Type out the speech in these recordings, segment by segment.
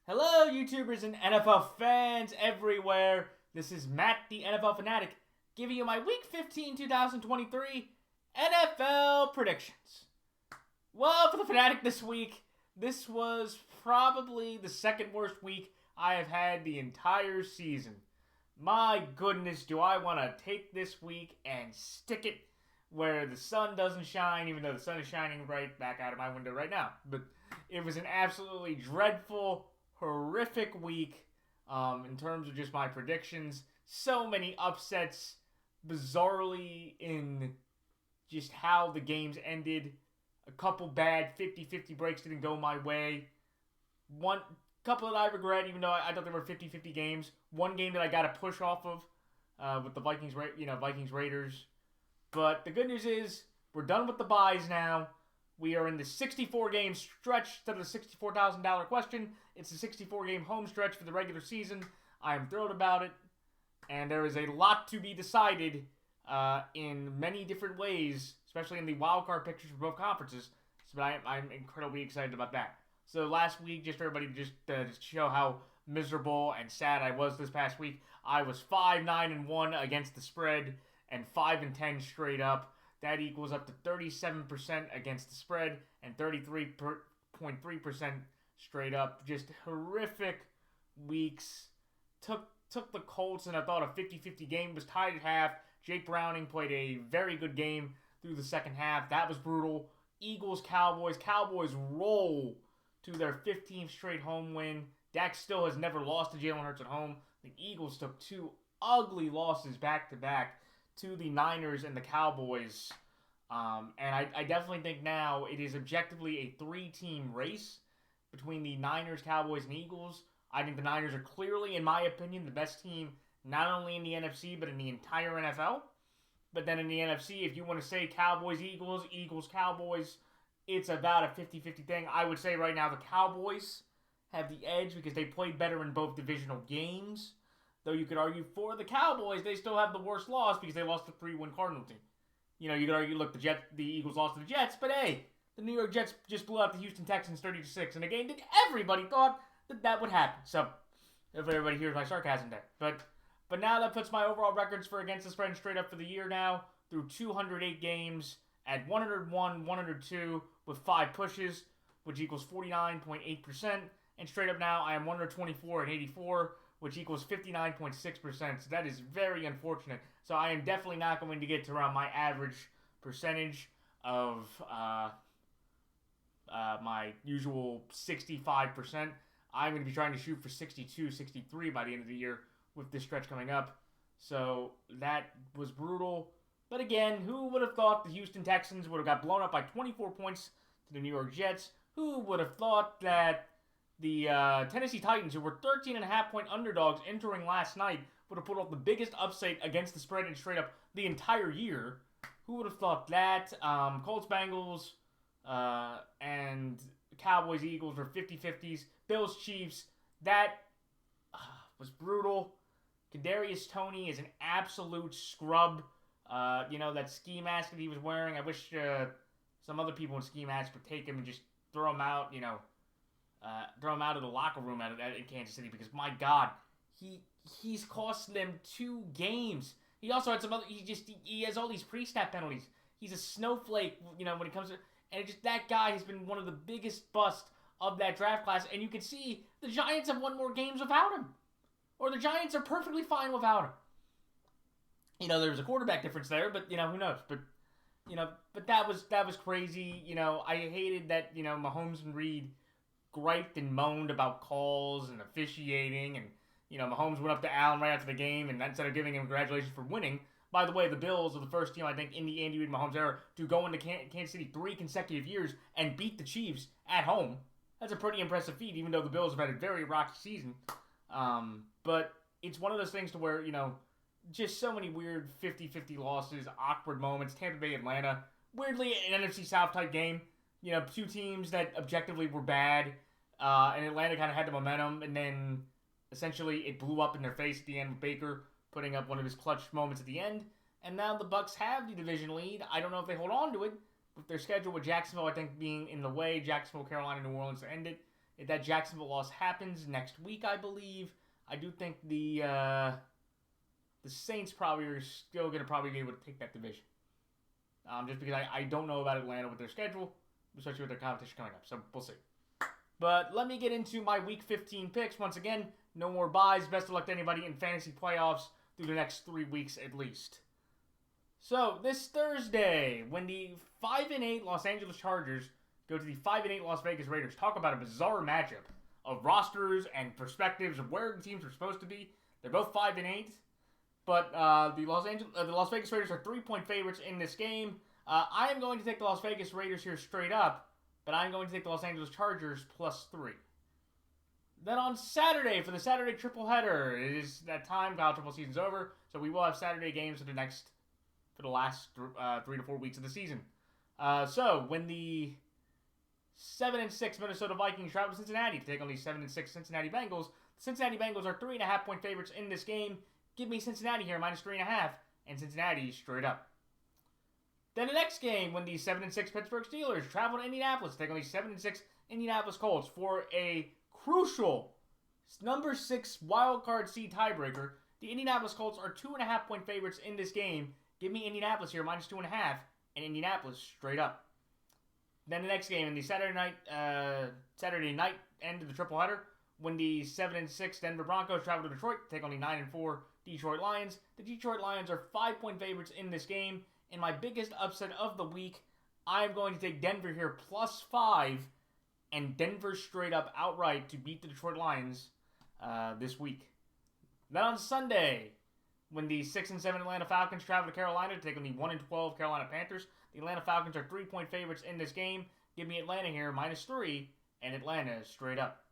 Hello, YouTubers and NFL fans everywhere. This is Matt, the NFL Fanatic, giving you my Week 15 2023 NFL predictions. Well, for the Fanatic this week, this was probably the second worst week I have had the entire season. My goodness, do I want to take this week and stick it where the sun doesn't shine, even though the sun is shining right back out of my window right now. But it was an absolutely dreadful, horrific week in terms of just my predictions. So many upsets, bizarrely, in just how the games ended. A couple bad 50-50 breaks didn't go my way. One couple that I regret, even though I thought they were 50-50 games. One game that I got to push off of with the Vikings Raiders. But the good news is we're done with the buys now. We are in the 64-game stretch instead of the $64,000 question. It's a 64-game home stretch for the regular season. I am thrilled about it. And there is a lot to be decided in many different ways, especially in the wildcard pictures for both conferences. So I'm incredibly excited about that. So last week, just for everybody to show how miserable and sad I was this past week, I was 5-9-1 against the spread and 5-10 straight up. That equals up to 37% against the spread and 33.3% straight up. Just horrific weeks. Took the Colts, and I thought a 50-50 game was tied at half. Jake Browning played a very good game through the second half. That was brutal. Eagles, Cowboys. Cowboys roll to their 15th straight home win. Dak still has never lost to Jalen Hurts at home. The Eagles took two ugly losses back-to-back to the Niners and the Cowboys. And I definitely think now it is objectively a three-team race between the Niners, Cowboys, and Eagles. I think the Niners are clearly, in my opinion, the best team not only in the NFC but in the entire NFL. But then in the NFC, if you want to say Cowboys, Eagles, Eagles, Cowboys, it's about a 50-50 thing. I would say right now the Cowboys have the edge because they played better in both divisional games. Though you could argue for the Cowboys, they still have the worst loss because they lost to 3-1 Cardinal team. You know, you could argue, look, the Eagles lost to the Jets, but hey, the New York Jets just blew out the Houston Texans 30-6 in a game that everybody thought that would happen. So, if everybody hears my sarcasm there. But now that puts my overall records for against the spread straight up for the year now through 208 games at 101-102 with 5 pushes, which equals 49.8%. And straight up now, I am 124-84, which equals 59.6%. So that is very unfortunate. So I am definitely not going to get to around my average percentage of my usual 65%. I'm going to be trying to shoot for 62, 63 by the end of the year with this stretch coming up. So that was brutal. But again, who would have thought the Houston Texans would have got blown up by 24 points to the New York Jets? Who would have thought that the Tennessee Titans, who were 13.5-point underdogs entering last night, would have put off the biggest upset against the spread and straight up the entire year? Who would have thought that? Colts, Bengals, and Cowboys, Eagles were 50-50s. Bills, Chiefs, that was brutal. Kadarius Toney is an absolute scrub. That ski mask that he was wearing, I wish some other people in ski masks would take him and just throw him out, throw him out of the locker room in Kansas City because, my God, he's cost them 2 games. He also had some other. He has all these pre-snap penalties. He's a snowflake, when it comes to, and that guy has been one of the biggest busts of that draft class. And you can see the Giants have won more games without him, or the Giants are perfectly fine without him. There's a quarterback difference there, but who knows? But that was crazy. I hated that Mahomes and Reed griped and moaned about calls and officiating, and Mahomes went up to Allen right after the game, and instead of giving him congratulations for winning. By the way, the Bills are the first team, I think, in the Andy Reid Mahomes era to go into Kansas City 3 consecutive years and beat the Chiefs at home. That's a pretty impressive feat, even though the Bills have had a very rocky season. But it's one of those things to where, just so many weird 50-50 losses, awkward moments. Tampa Bay, Atlanta. Weirdly, an NFC South type game. 2 teams that objectively were bad. And Atlanta kind of had the momentum, and then essentially it blew up in their face at the end with Baker putting up one of his clutch moments at the end. And now the Bucs have the division lead. I don't know if they hold on to it, with their schedule with Jacksonville, I think, being in the way. Jacksonville, Carolina, New Orleans to end it. if that Jacksonville loss happens next week, I believe, I do think the Saints probably are still going to probably be able to take that division. Just because I don't know about Atlanta with their schedule, especially with their competition coming up. So we'll see. But let me get into my Week 15 picks. Once again, no more buys. Best of luck to anybody in fantasy playoffs through the next 3 weeks at least. So this Thursday, when the 5-8 Los Angeles Chargers go to the 5-8 Las Vegas Raiders, talk about a bizarre matchup of rosters and perspectives of where the teams are supposed to be. They're both 5-8. But the Las Vegas Raiders are 3-point favorites in this game. I am going to take the Las Vegas Raiders here straight up, but I'm going to take the Los Angeles Chargers +3. Then on Saturday, for the Saturday triple header, it is that time. College football season's over, so we will have Saturday games for the last 3 to 4 weeks of the season. So when the 7-6 Minnesota Vikings travel to Cincinnati to take on the 7-6 Cincinnati Bengals, the Cincinnati Bengals are 3.5-point favorites in this game. Give me Cincinnati here, -3.5, and Cincinnati straight up. Then the next game, when the 7-6 Pittsburgh Steelers travel to Indianapolis to take on the 7-6 Indianapolis Colts for a crucial number 6 wildcard seed tiebreaker. The Indianapolis Colts are 2.5-point favorites in this game. Give me Indianapolis here, -2.5, and Indianapolis straight up. Then the next game, in the Saturday night end of the triple header, when the 7-6 Denver Broncos travel to Detroit to take on the 9-4 Detroit Lions. The Detroit Lions are 5-point favorites in this game. In my biggest upset of the week, I'm going to take Denver here +5 and Denver straight up outright to beat the Detroit Lions this week. Then on Sunday, when the 6-7 Atlanta Falcons travel to Carolina to take on the 1-12 Carolina Panthers, the Atlanta Falcons are 3-point favorites in this game. Give me Atlanta here -3 and Atlanta straight up.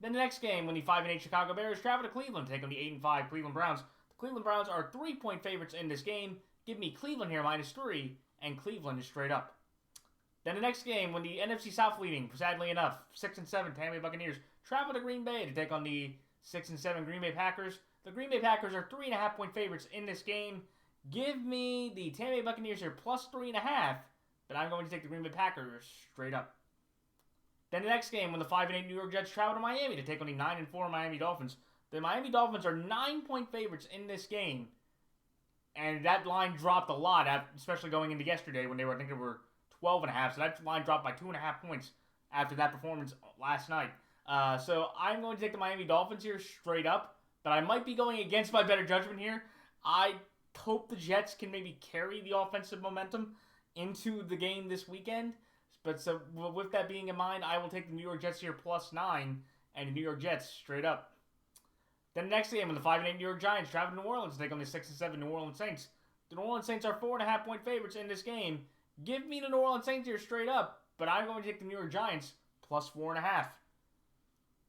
Then the next game, when the 5-8 Chicago Bears travel to Cleveland to take on the 8-5 Cleveland Browns. The Cleveland Browns are 3-point favorites in this game. Give me Cleveland here -3 and Cleveland is straight up. Then the next game, when the NFC South leading, sadly enough, 6-7 Tampa Bay Buccaneers travel to Green Bay to take on the 6-7 Green Bay Packers. The Green Bay Packers are 3.5-point favorites in this game. Give me the Tampa Bay Buccaneers here +3.5, but I'm going to take the Green Bay Packers straight up. Then the next game, when the 5-8 New York Jets travel to Miami to take on the 9-4 Miami Dolphins. The Miami Dolphins are 9-point favorites in this game. And that line dropped a lot, especially going into yesterday when they were 12.5. So that line dropped by 2.5 points after that performance last night. So I'm going to take the Miami Dolphins here straight up. But I might be going against my better judgment here. I hope the Jets can maybe carry the offensive momentum into the game this weekend. But so with that being in mind, I will take the New York Jets here +9 and the New York Jets straight up. Then the next game, when the 5-8 New York Giants travel to New Orleans to take on the 6-7 New Orleans Saints. The New Orleans Saints are 4.5-point favorites in this game. Give me the New Orleans Saints here straight up, but I'm going to take the New York Giants +4.5.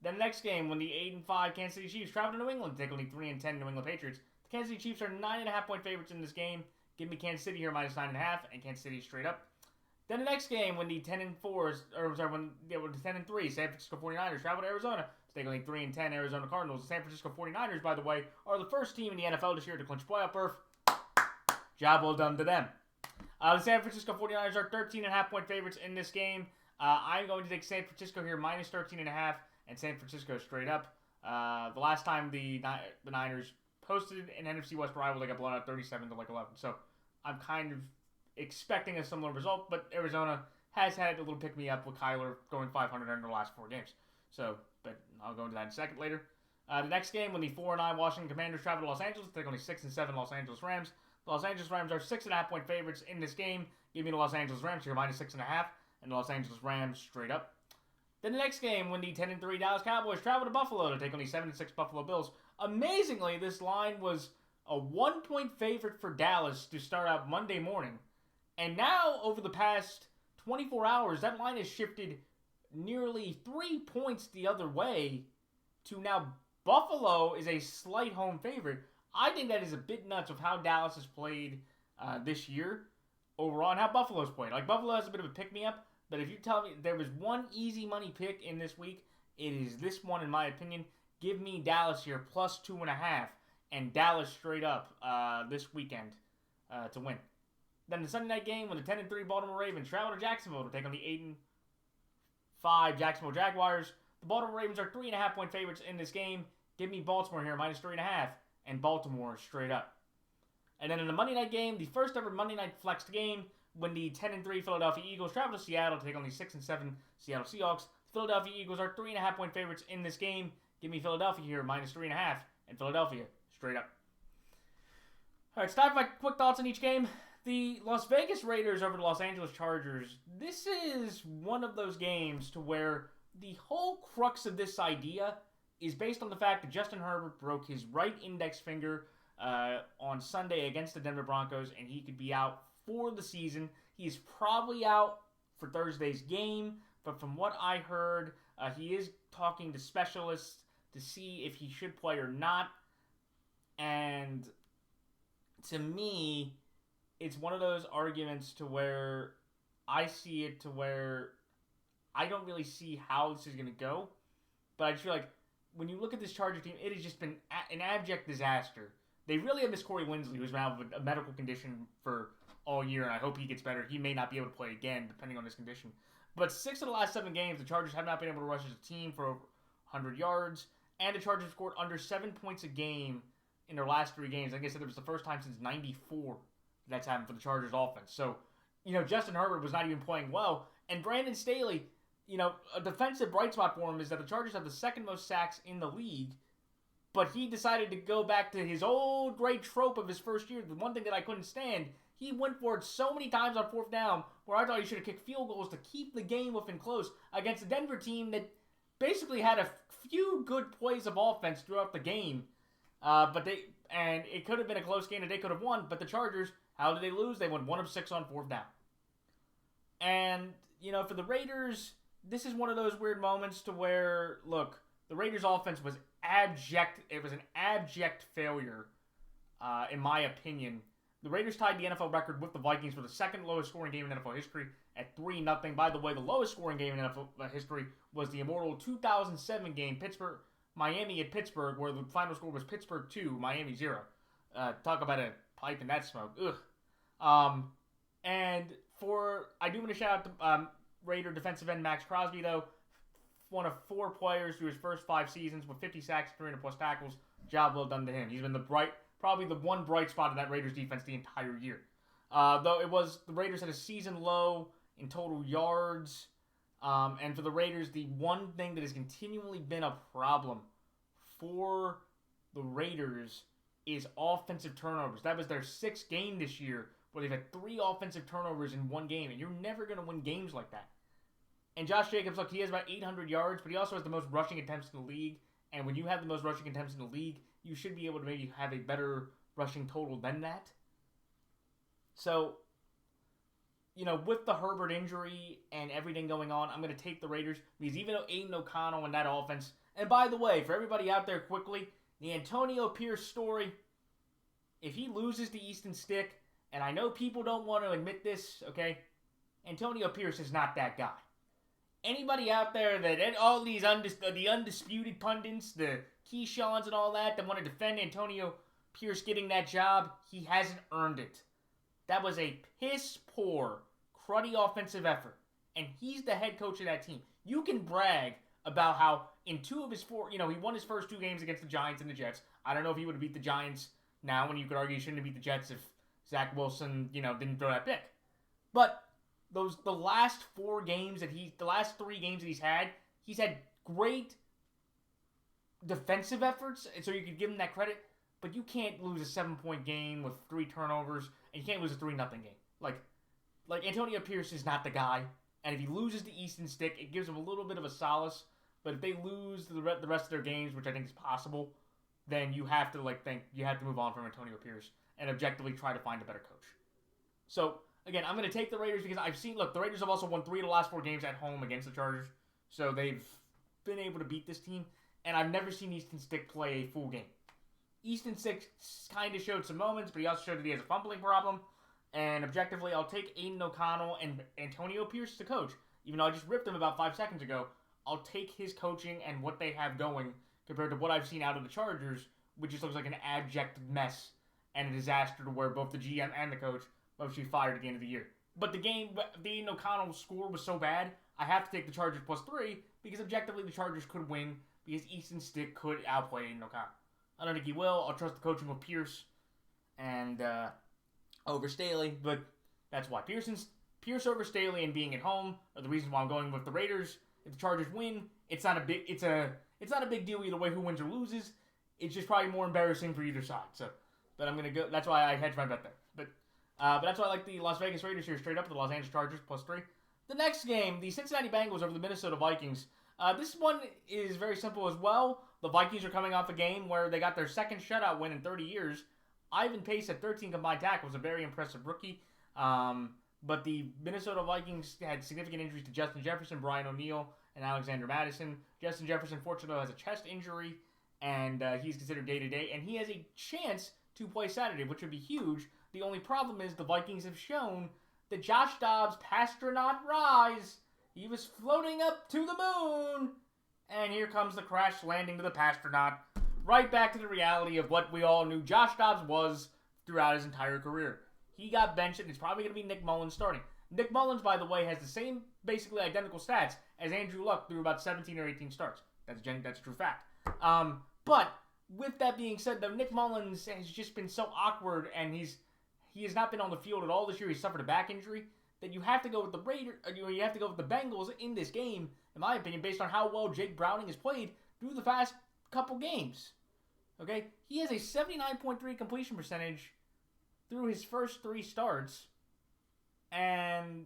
Then the next game, when the 8-5 Kansas City Chiefs travel to New England to take on the 3-10 New England Patriots. The Kansas City Chiefs are 9.5-point favorites in this game. Give me Kansas City here -9.5 and Kansas City straight up. Then the next game, when the 10-3 San Francisco 49ers travel to Arizona to take on the 3-10 Arizona Cardinals. The San Francisco 49ers, by the way, are the first team in the NFL this year to clinch playoff berth. Job well done to them. The San Francisco 49ers are 13.5-point favorites in this game. I'm going to take San Francisco here -13.5 and San Francisco straight up. The last time the Niners hosted an NFC West rival, they got blown out 37-11. So I'm kind of expecting a similar result, but Arizona has had a little pick-me-up with Kyler going 500 in the last 4 games. So, but I'll go into that in a second later. The next game, when the 4-9 Washington Commanders travel to Los Angeles, they take on the 6-7 Los Angeles Rams. The Los Angeles Rams are 6.5-point favorites in this game. Give me the Los Angeles Rams here -6.5, and the Los Angeles Rams straight up. Then the next game, when the 10-3 Dallas Cowboys travel to Buffalo to take on the 7-6 Buffalo Bills. Amazingly, this line was a 1-point favorite for Dallas to start out Monday morning. And now, over the past 24 hours, that line has shifted nearly 3 points the other way to now Buffalo is a slight home favorite. I think that is a bit nuts of how Dallas has played this year overall and how Buffalo's played. Like, Buffalo has a bit of a pick-me-up, but if you tell me there was one easy money pick in this week, it is this one, in my opinion. Give me Dallas here +2.5 and Dallas straight up this weekend to win. Then the Sunday night game, when the 10-3 Baltimore Ravens travel to Jacksonville to take on the 5 Jacksonville Jaguars. The Baltimore Ravens are 3.5-point favorites in this game. Give me Baltimore here, minus 3.5, and Baltimore straight up. And then in the Monday night game, the first ever Monday night flexed game, when the 10-3 Philadelphia Eagles travel to Seattle to take on the 6-7 Seattle Seahawks. Philadelphia Eagles are 3.5-point favorites in this game. Give me Philadelphia here, minus 3.5, and Philadelphia straight up. All right, it's time for my quick thoughts on each game. The Las Vegas Raiders over the Los Angeles Chargers. This is one of those games to where the whole crux of this idea is based on the fact that Justin Herbert broke his right index finger on Sunday against the Denver Broncos, and he could be out for the season. He's probably out for Thursday's game, but from what I heard, he is talking to specialists to see if he should play or not. And to me, it's one of those arguments to where I see it to where I don't really see how this is going to go. But I just feel like when you look at this Charger team, it has just been an abject disaster. They really have missed Corey Linsley, who's been out with a medical condition for all year, and I hope he gets better. He may not be able to play again, depending on his condition. But 6 of the last 7 games, the Chargers have not been able to rush as a team for over 100 yards, and the Chargers scored under 7 points a game in their last 3 games. Like I said, it was the first time since '94 that's happened for the Chargers offense. So, Justin Herbert was not even playing well, and Brandon Staley, a defensive bright spot for him is that the Chargers have the second most sacks in the league, but he decided to go back to his old great trope of his first year. The one thing that I couldn't stand, he went for it so many times on 4th down where I thought he should have kicked field goals to keep the game within close against a Denver team that basically had a few good plays of offense throughout the game. And it could have been a close game that they could have won, but the Chargers, how did they lose? They won 1 of 6 on 4th down. And, for the Raiders, this is one of those weird moments to where, look, the Raiders' offense was abject. It was an abject failure, in my opinion. The Raiders tied the NFL record with the Vikings for the second lowest scoring game in NFL history at 3-0. By the way, the lowest scoring game in NFL history was the immortal 2007 game, Miami at Pittsburgh, where the final score was Pittsburgh 2, Miami 0. Talk about a pipe in that smoke. Ugh. And I do want to shout out to Raider defensive end Max Crosby, though. One of 4 players through his first 5 seasons with 50 sacks, 300+ tackles. Job well done to him. He's been probably the one bright spot of that Raiders defense the entire year. Though the Raiders had a season low in total yards. And for the Raiders, the one thing that has continually been a problem for the Raiders is offensive turnovers. That was their 6th game this year where they've had 3 offensive turnovers in one game, and you're never going to win games like that. And Josh Jacobs, look, he has about 800 yards, but he also has the most rushing attempts in the league. And when you have the most rushing attempts in the league, you should be able to maybe have a better rushing total than that. So, with the Herbert injury and everything going on, I'm going to take the Raiders because even though Aiden O'Connell and that offense, and by the way, for everybody out there quickly, the Antonio Pierce story, if he loses the Easton Stick, and I know people don't want to admit this, okay, Antonio Pierce is not that guy. Anybody out there that all these the undisputed pundits, the Keyshaws and all that want to defend Antonio Pierce getting that job, he hasn't earned it. That was a piss-poor, cruddy offensive effort. And he's the head coach of that team. You can brag about how in 2 of his 4, he won his first 2 games against the Giants and the Jets. I don't know if he would have beat the Giants now, and you could argue he shouldn't have beat the Jets if Zach Wilson, didn't throw that pick. But the last 3 games that he's had great defensive efforts, and so you could give him that credit. But you can't lose a 7-point game with 3 turnovers, and you can't lose a 3-0 game. Like Antonio Pierce is not the guy, and if he loses the Easton Stick, it gives him a little bit of a solace. But if they lose the rest of their games, which I think is possible, then you have to move on from Antonio Pierce and objectively try to find a better coach. So again, I'm going to take the Raiders because the Raiders have also won 3 of the last 4 games at home against the Chargers, so they've been able to beat this team. And I've never seen Easton Stick play a full game. Easton Stick kind of showed some moments, but he also showed that he has a fumbling problem. And objectively, I'll take Aiden O'Connell and Antonio Pierce to coach. Even though I just ripped him about 5 seconds ago, I'll take his coaching and what they have going compared to what I've seen out of the Chargers, which just looks like an abject mess and a disaster to where both the GM and the coach both should be fired at the end of the year. But the Aiden O'Connell score was so bad, I have to take the Chargers +3 because objectively the Chargers could win because Easton Stick could outplay Aiden O'Connell. I don't think he will. I'll trust the coaching of Pierce and over Staley, but that's why. Pierce over Staley and being at home are the reasons why I'm going with the Raiders. If the Chargers win, it's not a big deal either way who wins or loses. It's just probably more embarrassing for either side. So, but I'm gonna go. That's why I hedge my bet there. But that's why I like the Las Vegas Raiders here straight up to the Los Angeles Chargers +3. The next game, the Cincinnati Bengals over the Minnesota Vikings. This one is very simple as well. The Vikings are coming off a game where they got their second shutout win in 30 years. Ivan Pace at 13 combined tackles, a very impressive rookie. But the Minnesota Vikings had significant injuries to Justin Jefferson, Brian O'Neill, and Alexander Madison. Justin Jefferson, fortunately, has a chest injury, and he's considered day-to-day, and he has a chance to play Saturday, which would be huge. The only problem is the Vikings have shown that Josh Dobbs' pastronaut rise. He was floating up to the moon, and here comes the crash landing to the pastronaut. Right back to the reality of what we all knew Josh Dobbs was throughout his entire career. He got benched, and it's probably going to be Nick Mullins starting. Nick Mullins, by the way, has the same, basically identical stats as Andrew Luck through about 17 or 18 starts. That's a true fact. But with that being said, though, Nick Mullins has just been so awkward, and he has not been on the field at all this year. He suffered a back injury. That you have to go with the you have to go with the Bengals in this game, in my opinion, based on how well Jake Browning has played through the past couple games. Okay, he has a 79.3 completion percentage through his first 3 starts, and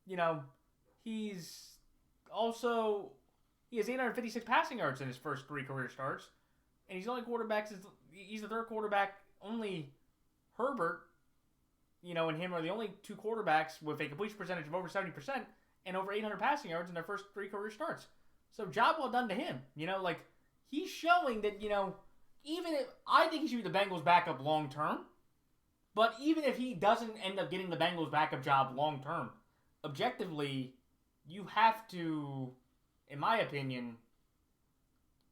he has 856 passing yards in his first 3 career starts, and he's the third quarterback. Only Herbert, and him are the only 2 quarterbacks with a completion percentage of over 70% and over 800 passing yards in their first 3 career starts. So job well done to him. He's showing that, even if I think he should be the Bengals backup long term, but even if he doesn't end up getting the Bengals backup job long term, objectively, you have to, in my opinion,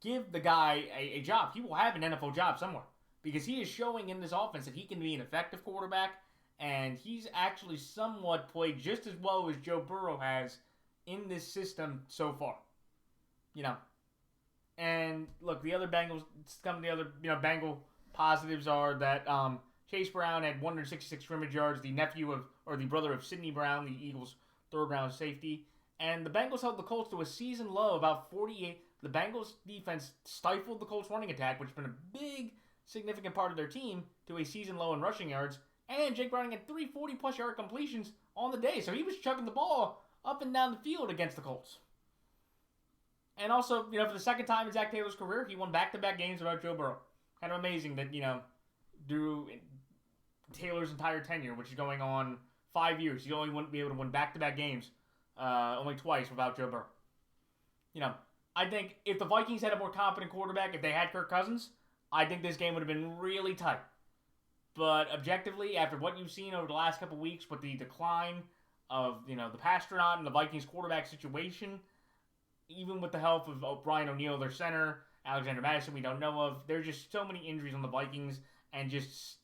give the guy a job. He will have an NFL job somewhere because he is showing in this offense that he can be an effective quarterback. And he's actually somewhat played just as well as Joe Burrow has in this system so far. And look, the other Bengal positives are that Chase Brown had 166 scrimmage yards, the brother of Sidney Brown, the Eagles' third-round safety. And the Bengals held the Colts to a season low, about 48. The Bengals defense stifled the Colts' running attack, which has been a big, significant part of their team, to a season low in rushing yards. And Jake Browning had 3 40-plus yard completions on the day. So he was chucking the ball up and down the field against the Colts. And also, for the second time in Zach Taylor's career, he won back-to-back games without Joe Burrow. Kind of amazing that, through Taylor's entire tenure, which is going on 5 years, he only wouldn't be able to win back-to-back games only twice without Joe Burrow. I think if the Vikings had a more competent quarterback, if they had Kirk Cousins, I think this game would have been really tight. But objectively, after what you've seen over the last couple weeks with the decline of, the pastronaut and the Vikings quarterback situation, even with the help of Brian O'Neill, their center, Alexander Madison, we don't know of, there's just so many injuries on the Vikings, and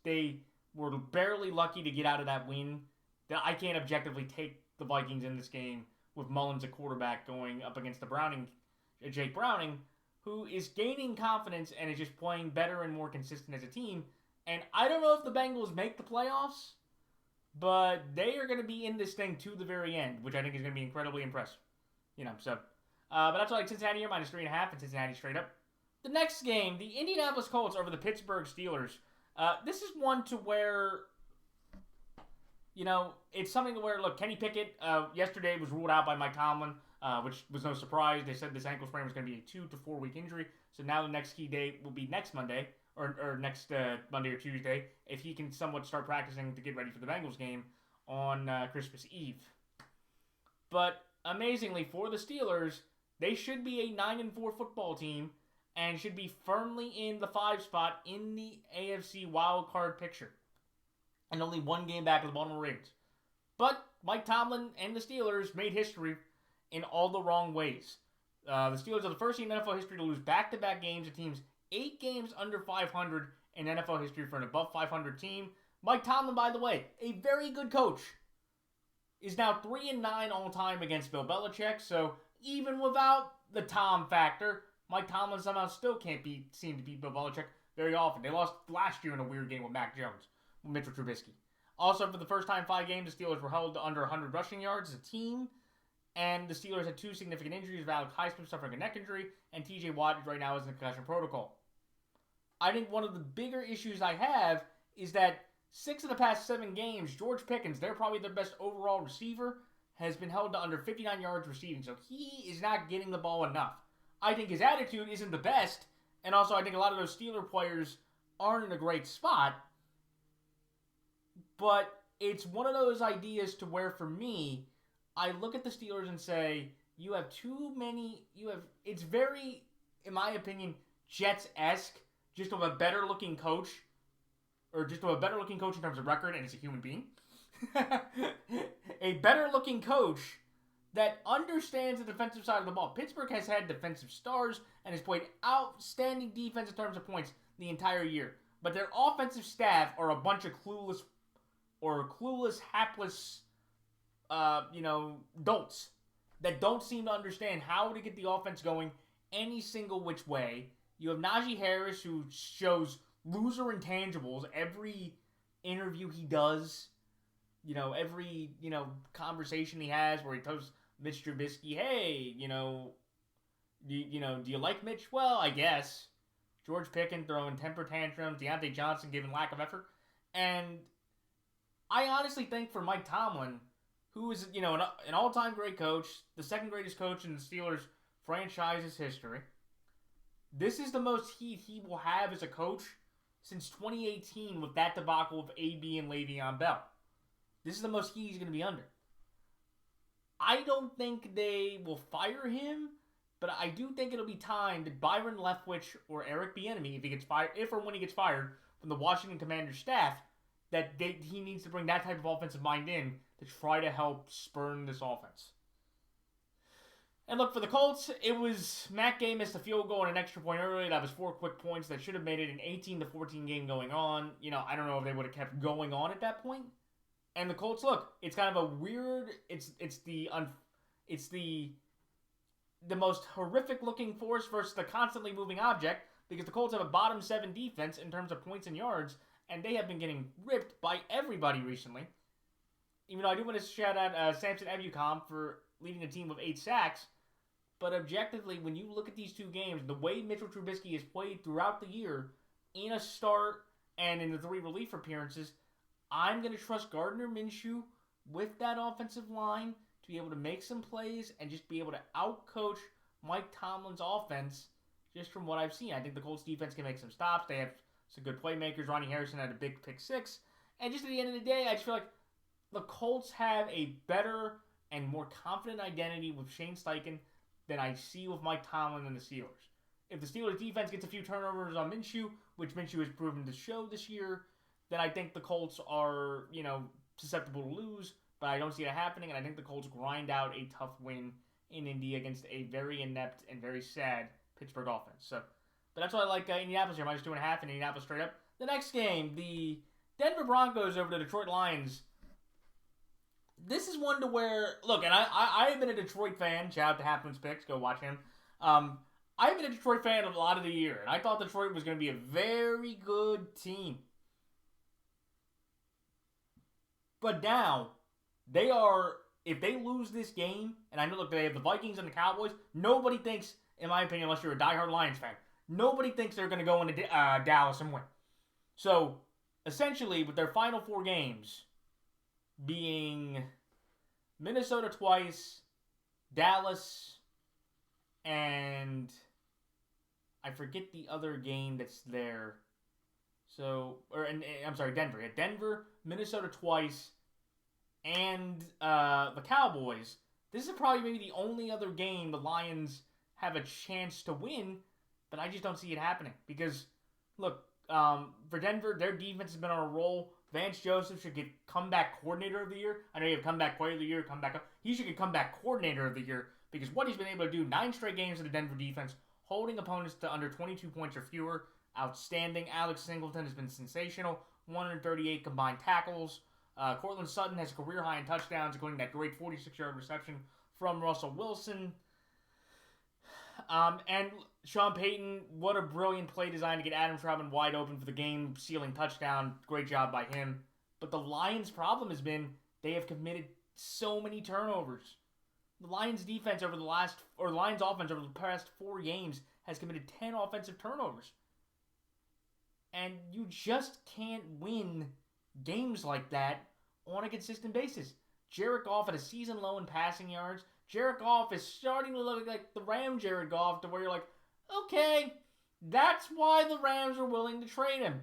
they were barely lucky to get out of that win, that I can't objectively take the Vikings in this game with Mullins at quarterback going up against Jake Browning, who is gaining confidence and is just playing better and more consistent as a team. And I don't know if the Bengals make the playoffs, but they are going to be in this thing to the very end, which I think is going to be incredibly impressive. But that's why I like Cincinnati here, -3.5, and Cincinnati straight up. The next game, the Indianapolis Colts over the Pittsburgh Steelers. This is one to where, it's something to where, look, Kenny Pickett yesterday was ruled out by Mike Tomlin, which was no surprise. They said this ankle sprain was going to be a 2 to 4 week injury. So now the next key date will be next Monday. Or next Monday or Tuesday, if he can somewhat start practicing to get ready for the Bengals game on Christmas Eve. But amazingly, for the Steelers, they should be a 9-4 football team and should be firmly in the 5 spot in the AFC wildcard picture. And only 1 game back of the Baltimore Ravens. But Mike Tomlin and the Steelers made history in all the wrong ways. The Steelers are the first team in NFL history to lose back-to-back games to teams 8 games under 500 in NFL history for an above 500 team. Mike Tomlin, by the way, a very good coach. is now 3-9 all time against Bill Belichick. So even without the Tom factor, Mike Tomlin somehow still can't seem to beat Bill Belichick very often. They lost last year in a weird game with Mac Jones, with Mitchell Trubisky. Also, for the first time in 5 games, the Steelers were held to under 100 rushing yards as a team. And the Steelers had 2 significant injuries, Alex Highsmith suffering a neck injury, and TJ Watt right now is in the concussion protocol. I think one of the bigger issues I have is that 6 of the past 7 games, George Pickens, they're probably their best overall receiver, has been held to under 59 yards receiving. So he is not getting the ball enough. I think his attitude isn't the best, and also I think a lot of those Steeler players aren't in a great spot. But it's one of those ideas to where, for me, I look at the Steelers and say, you have too many, it's very, in my opinion, Jets-esque, just of a better-looking coach, or just of a better-looking coach in terms of record, and as a human being. A better-looking coach that understands the defensive side of the ball. Pittsburgh has had defensive stars and has played outstanding defense in terms of points the entire year. But their offensive staff are a bunch of clueless, hapless, dolts that don't seem to understand how to get the offense going any single which way. You have Najee Harris, who shows loser intangibles every interview he does. Every, conversation he has where he tells Mitch Trubisky, hey, do you like Mitch? Well, I guess. George Pickens throwing temper tantrums, Deontay Johnson giving lack of effort. And I honestly think for Mike Tomlin, who is, an all-time great coach, the second greatest coach in the Steelers franchise's history, this is the most heat he will have as a coach since 2018 with that debacle of AB and Le'Veon Bell. This is the most heat he's going to be under. I don't think they will fire him, but I do think it'll be time that Byron Leftwich or Eric Bieniemy, if or when he gets fired from the Washington Commanders staff, that he needs to bring that type of offensive mind in to try to help spurn this offense. And look, for the Colts, it was Matt Gay missed a field goal and an extra point early. That was 4 quick points that should have made it an 18-14 game going on. I don't know if they would have kept going on at that point. And the Colts, look, it's kind of a weird. It's the most horrific looking force versus the constantly moving object, because the Colts have a bottom 7 defense in terms of points and yards, and they have been getting ripped by everybody recently. Even though I do want to shout out Samson Ebukam for leading a team with 8 sacks. But objectively, when you look at these 2 games, the way Mitchell Trubisky has played throughout the year, in a start and in the 3 relief appearances, I'm going to trust Gardner Minshew with that offensive line to be able to make some plays and just be able to outcoach Mike Tomlin's offense just from what I've seen. I think the Colts defense can make some stops. They have some good playmakers. Ronnie Harrison had a big pick 6. And just at the end of the day, I just feel like the Colts have a better and more confident identity with Shane Steichen than I see with Mike Tomlin and the Steelers. If the Steelers defense gets a few turnovers on Minshew, which Minshew has proven to show this year, then I think the Colts are, susceptible to lose, but I don't see it happening, and I think the Colts grind out a tough win in Indy against a very inept and very sad Pittsburgh offense. But that's why I like Indianapolis here. -2.5 in Indianapolis straight up. The next game, the Denver Broncos over the Detroit Lions. This is one to where, look, and I have been a Detroit fan. Shout out to Halfman's Picks. Go watch him. I've been a Detroit fan a lot of the year, and I thought Detroit was going to be a very good team. But now, if they lose this game, and I know, look, they have the Vikings and the Cowboys, nobody thinks, in my opinion, unless you're a diehard Lions fan, nobody thinks they're going to go into Dallas and win. So, essentially, with their final 4 games being Minnesota twice, Dallas, and I forget the other game that's there. Denver. Yeah, Denver, Minnesota twice, and the Cowboys. This is probably maybe the only other game the Lions have a chance to win, but I just don't see it happening. Because, look, for Denver, their defense has been on a roll. Vance Joseph should get comeback coordinator of the year. I know you have comeback player of the year, he should get comeback coordinator of the year, because what he's been able to do, 9 straight games of the Denver defense, holding opponents to under 22 points or fewer, outstanding. Alex Singleton has been sensational. 138 combined tackles. Cortland Sutton has a career high in touchdowns, including that great 46-yard reception from Russell Wilson. And Sean Payton, what a brilliant play design to get Adam Trautman wide open for the game-sealing touchdown. Great job by him. But the Lions' problem has been they have committed so many turnovers. The Lions' defense over the Lions' offense over the past 4 games has committed 10 offensive turnovers. And you just can't win games like that on a consistent basis. Jared Goff at a season low in passing yards. Jared Goff is starting to look like the Ram Jared Goff, to where you're like, okay, that's why the Rams are willing to trade him.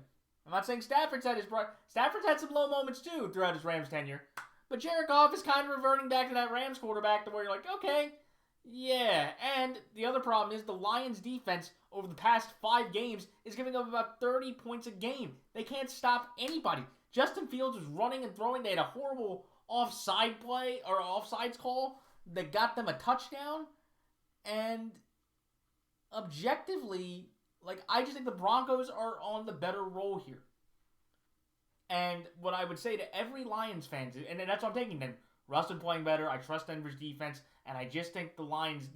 I'm not saying Stafford's had some low moments too throughout his Rams tenure. But Jared Goff is kind of reverting back to that Rams quarterback, to where you're like, okay, yeah. And the other problem is the Lions defense over the past 5 games is giving up about 30 points a game. They can't stop anybody. Justin Fields was running and throwing. They had a horrible offside play or offsides call that got them a touchdown. And objectively, I just think the Broncos are on the better roll here. And what I would say to every Lions fan, and that's what I'm taking then, Russ is playing better. I trust Denver's defense, and I just think the Lions,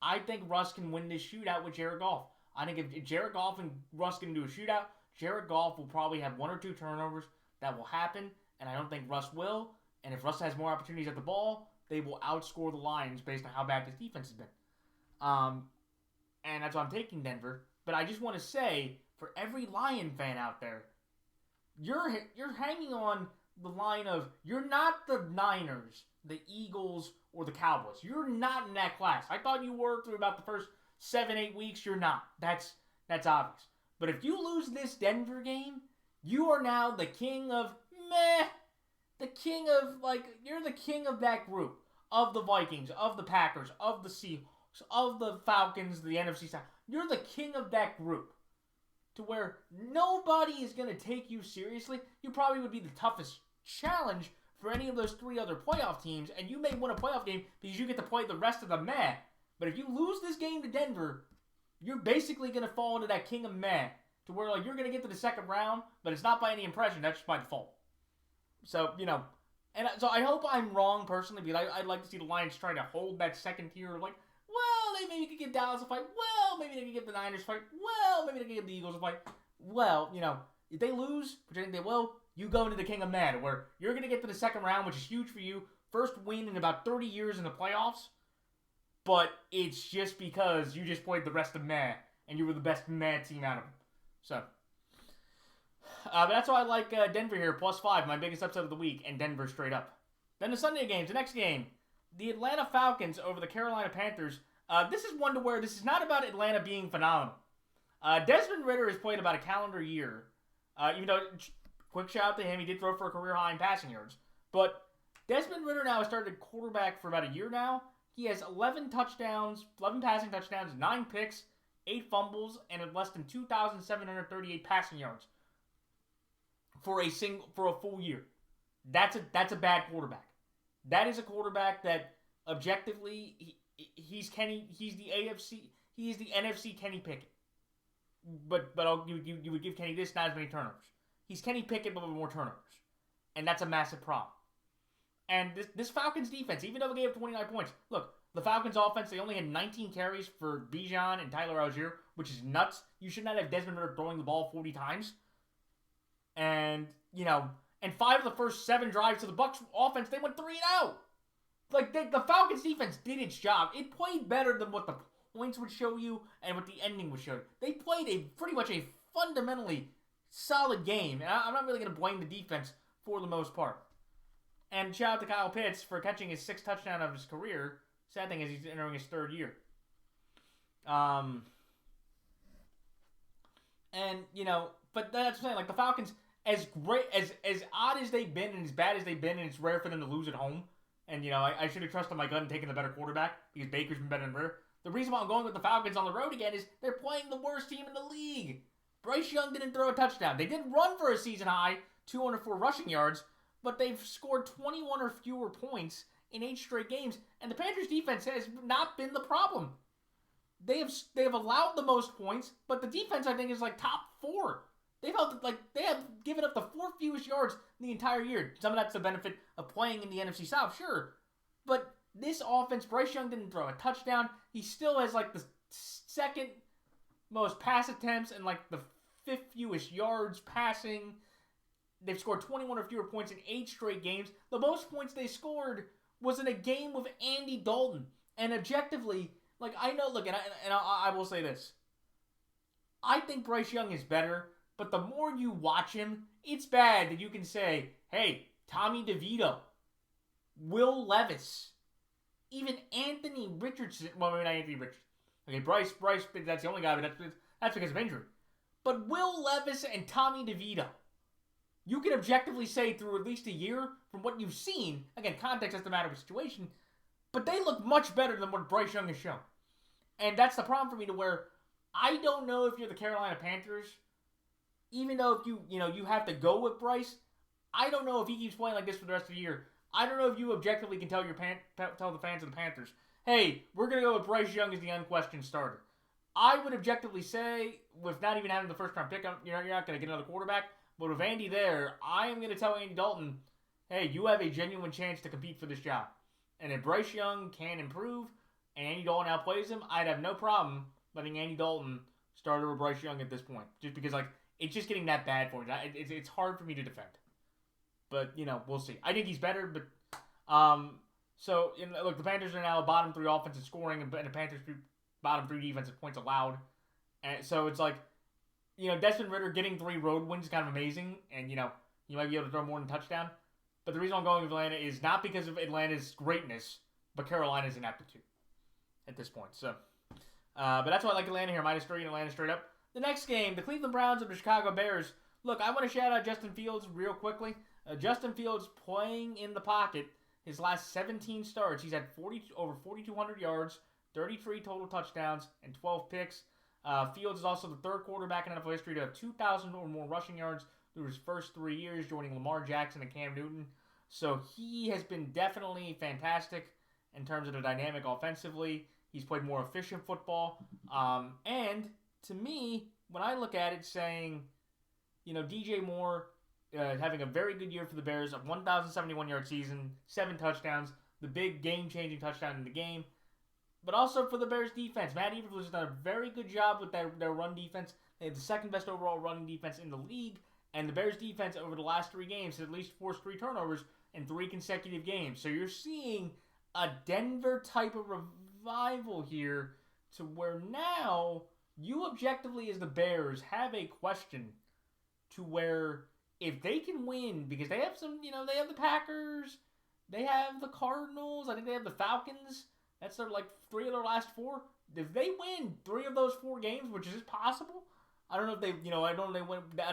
I think Russ can win this shootout with Jared Goff. I think if Jared Goff and Russ can do a shootout, Jared Goff will probably have 1 or 2 turnovers. That will happen, and I don't think Russ will. And if Russ has more opportunities at the ball, they will outscore the Lions based on how bad this defense has been. And that's why I'm taking Denver. But I just want to say, for every Lion fan out there, you're hanging on the line of, you're not the Niners, the Eagles, or the Cowboys. You're not in that class. I thought you were through about the first 7-8 weeks. You're not. That's obvious. But if you lose this Denver game, you are now the king of meh. The king of, you're the king of that group. Of the Vikings, of the Packers, of the Seahawks, of the Falcons, the NFC South. You're the king of that group. To where nobody is going to take you seriously. You probably would be the toughest challenge for any of those 3 other playoff teams. And you may win a playoff game because you get to play the rest of the meh. But if you lose this game to Denver, you're basically going to fall into that king of meh. To where you're going to get to the second round, but it's not by any impression. That's just by default. So, and so I hope I'm wrong personally, because I'd like to see the Lions try to hold that second tier. Well, they maybe could give Dallas a fight. Well, maybe they could give the Niners a fight. Well, maybe they could give the Eagles a fight. Well, if they lose, which I think they will, you go into the king of meh, where you're going to get to the second round, which is huge for you. First win in about 30 years in the playoffs. But it's just because you just played the rest of meh, and you were the best meh team out of them. So, but that's why I like Denver here, +5, my biggest upset of the week, and Denver straight up. Then the Sunday games, the next game, the Atlanta Falcons over the Carolina Panthers. This is one to where this is not about Atlanta being phenomenal. Desmond Ridder has played about a calendar year, even though, quick shout out to him, he did throw for a career high in passing yards. But Desmond Ridder now has started quarterback for about a year now. He has 11 touchdowns, 11 passing touchdowns, 9 picks, 8 fumbles, and less than 2,738 passing yards for a full year. That's a bad quarterback. That is a quarterback that objectively he's the NFC Kenny Pickett. But you would give Kenny this, not as many turnovers. He's Kenny Pickett but with more turnovers, and that's a massive problem. And this Falcons defense, even though they gave up 29 points, look, the Falcons offense, they only had 19 carries for Bijan and Tyler Algier, which is nuts. You should not have Desmond Ridder throwing the ball 40 times. And, and 5 of the first 7 drives to the Bucs offense, they went 3 and out. The Falcons defense did its job. It played better than what the points would show you and what the ending would show you. They played pretty much a fundamentally solid game. And I'm not really going to blame the defense for the most part. And shout out to Kyle Pitts for catching his 6th touchdown of his career. Sad thing is he's entering his 3rd year. But that's what I'm saying. The Falcons, as great, as odd as they've been and as bad as they've been, and it's rare for them to lose at home. And, I should have trusted my gut and taken the better quarterback because Baker's been better than Ridder. The reason why I'm going with the Falcons on the road again is they're playing the worst team in the league. Bryce Young didn't throw a touchdown. They did run for a season high 204 rushing yards, but they've scored 21 or fewer points in 8 straight games, and the Panthers defense has not been the problem. They have allowed the most points, but the defense, I think, is top 4. They felt like they have given up the 4th fewest yards in the entire year. Some of that's the benefit of playing in the NFC South, sure. But this offense, Bryce Young didn't throw a touchdown. He still has like the 2nd most pass attempts and like the 5th fewest yards passing. They've scored 21 or fewer points in 8 straight games. The most points they scored was in a game with Andy Dalton. And objectively, like I know, look, and I will say this. I think Bryce Young is better, but the more you watch him, it's bad that you can say, hey, Tommy DeVito, Will Levis, even Anthony Richardson. Well, maybe not Anthony Richardson. Okay, Bryce, that's the only guy, but that's because of injury. But Will Levis and Tommy DeVito, you can objectively say through at least a year from what you've seen, again, context doesn't matter with situation, but they look much better than what Bryce Young has shown. And that's the problem for me to where I don't know if you're the Carolina Panthers, even though if you have to go with Bryce, I don't know if he keeps playing like this for the rest of the year. I don't know if you objectively can tell tell the fans of the Panthers, hey, we're going to go with Bryce Young as the unquestioned starter. I would objectively say, with not even having the first-round pick, you're not going to get another quarterback. But with Andy there, I am going to tell Andy Dalton, hey, you have a genuine chance to compete for this job. And if Bryce Young can improve and Andy Dalton outplays him, I'd have no problem letting Andy Dalton start over Bryce Young at this point. Just because, like, it's just getting that bad for me. It's hard for me to defend. But, we'll see. I think he's better, but... look, the Panthers are now bottom 3 offensive scoring, and the Panthers bottom 3 defensive points allowed. And so it's like, Desmond Ridder getting 3 road wins is kind of amazing, and, you might be able to throw more than a touchdown. But the reason I'm going with Atlanta is not because of Atlanta's greatness, but Carolina's ineptitude at this point. So, but that's why I like Atlanta here, -3 and Atlanta straight up. The next game, the Cleveland Browns and the Chicago Bears. Look, I want to shout out Justin Fields real quickly. Justin Fields playing in the pocket. His last 17 starts, he's had over 4,200 yards, 33 total touchdowns, and 12 picks. Fields is also the 3rd quarterback in NFL history to have 2,000 or more rushing yards through his first 3 years, joining Lamar Jackson and Cam Newton. So he has been definitely fantastic in terms of the dynamic offensively. He's played more efficient football. And to me, when I look at it, saying, DJ Moore having a very good year for the Bears, a 1,071-yard season, 7 touchdowns, the big game-changing touchdown in the game. But also for the Bears defense, Matt Eberflus has done a very good job with their run defense. They have the 2nd best overall running defense in the league. And the Bears defense over the last 3 games has at least forced 3 turnovers in 3 consecutive games. So you're seeing a Denver type of revival here to where now you objectively as the Bears have a question to where if they can win, because they have some, they have the Packers, they have the Cardinals, I think they have the Falcons. That's their 3 of their last 4. If they win 3 of those 4 games, which is possible, I don't know if they, I don't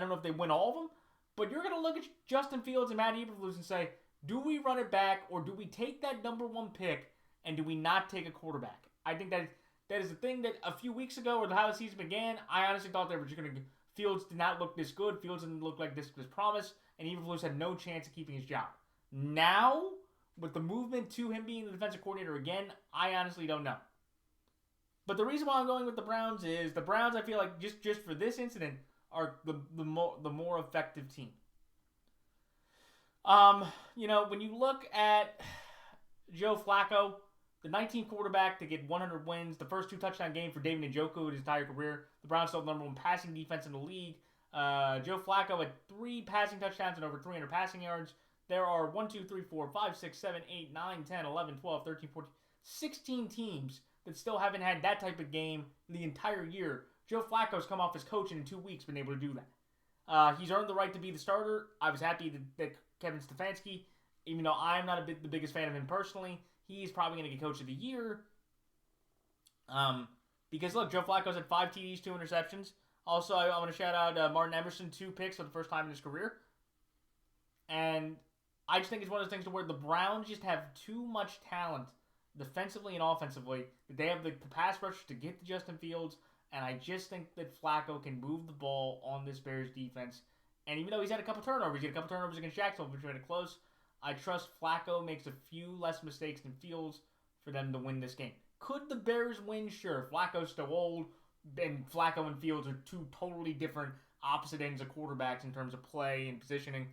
know if they win all of them, but you're gonna look at Justin Fields and Matt Eberflus and say, do we run it back or do we take that number 1 pick and do we not take a quarterback? I think that is the thing that a few weeks ago or how the season began, I honestly thought they were just gonna. Fields did not look this good. Fields didn't look like this promise, and Eberflus had no chance of keeping his job. Now, with the movement to him being the defensive coordinator again, I honestly don't know. But the reason why I'm going with the Browns is the Browns, I feel like, just for this incident, are the more effective team. When you look at Joe Flacco, the 19th quarterback to get 100 wins, the first 2 touchdown game for David Njoku in his entire career. The Browns still have the number 1 passing defense in the league. Joe Flacco had 3 passing touchdowns and over 300 passing yards. There are 1, 2, 3, 4, 5, 6, 7, 8, 9, 10, 11, 12, 13, 14, 16 teams that still haven't had that type of game the entire year. Joe Flacco's come off as coach and in 2 weeks been able to do that. He's earned the right to be the starter. I was happy that Kevin Stefanski, even though I'm not the biggest fan of him personally, he's probably going to get coach of the year. Because, look, Joe Flacco's had 5 TDs, 2 interceptions. Also, I want to shout out Martin Emerson, 2 picks for the first time in his career. And I just think it's one of those things to where the Browns just have too much talent defensively and offensively. That they have the pass rush to get to Justin Fields. And I just think that Flacco can move the ball on this Bears defense. And even though he's had a couple turnovers, he had a couple turnovers against Jacksonville, which made it close. I trust Flacco makes a few less mistakes than Fields for them to win this game. Could the Bears win? Sure. Flacco's still old, and Flacco and Fields are 2 totally different opposite ends of quarterbacks in terms of play and positioning.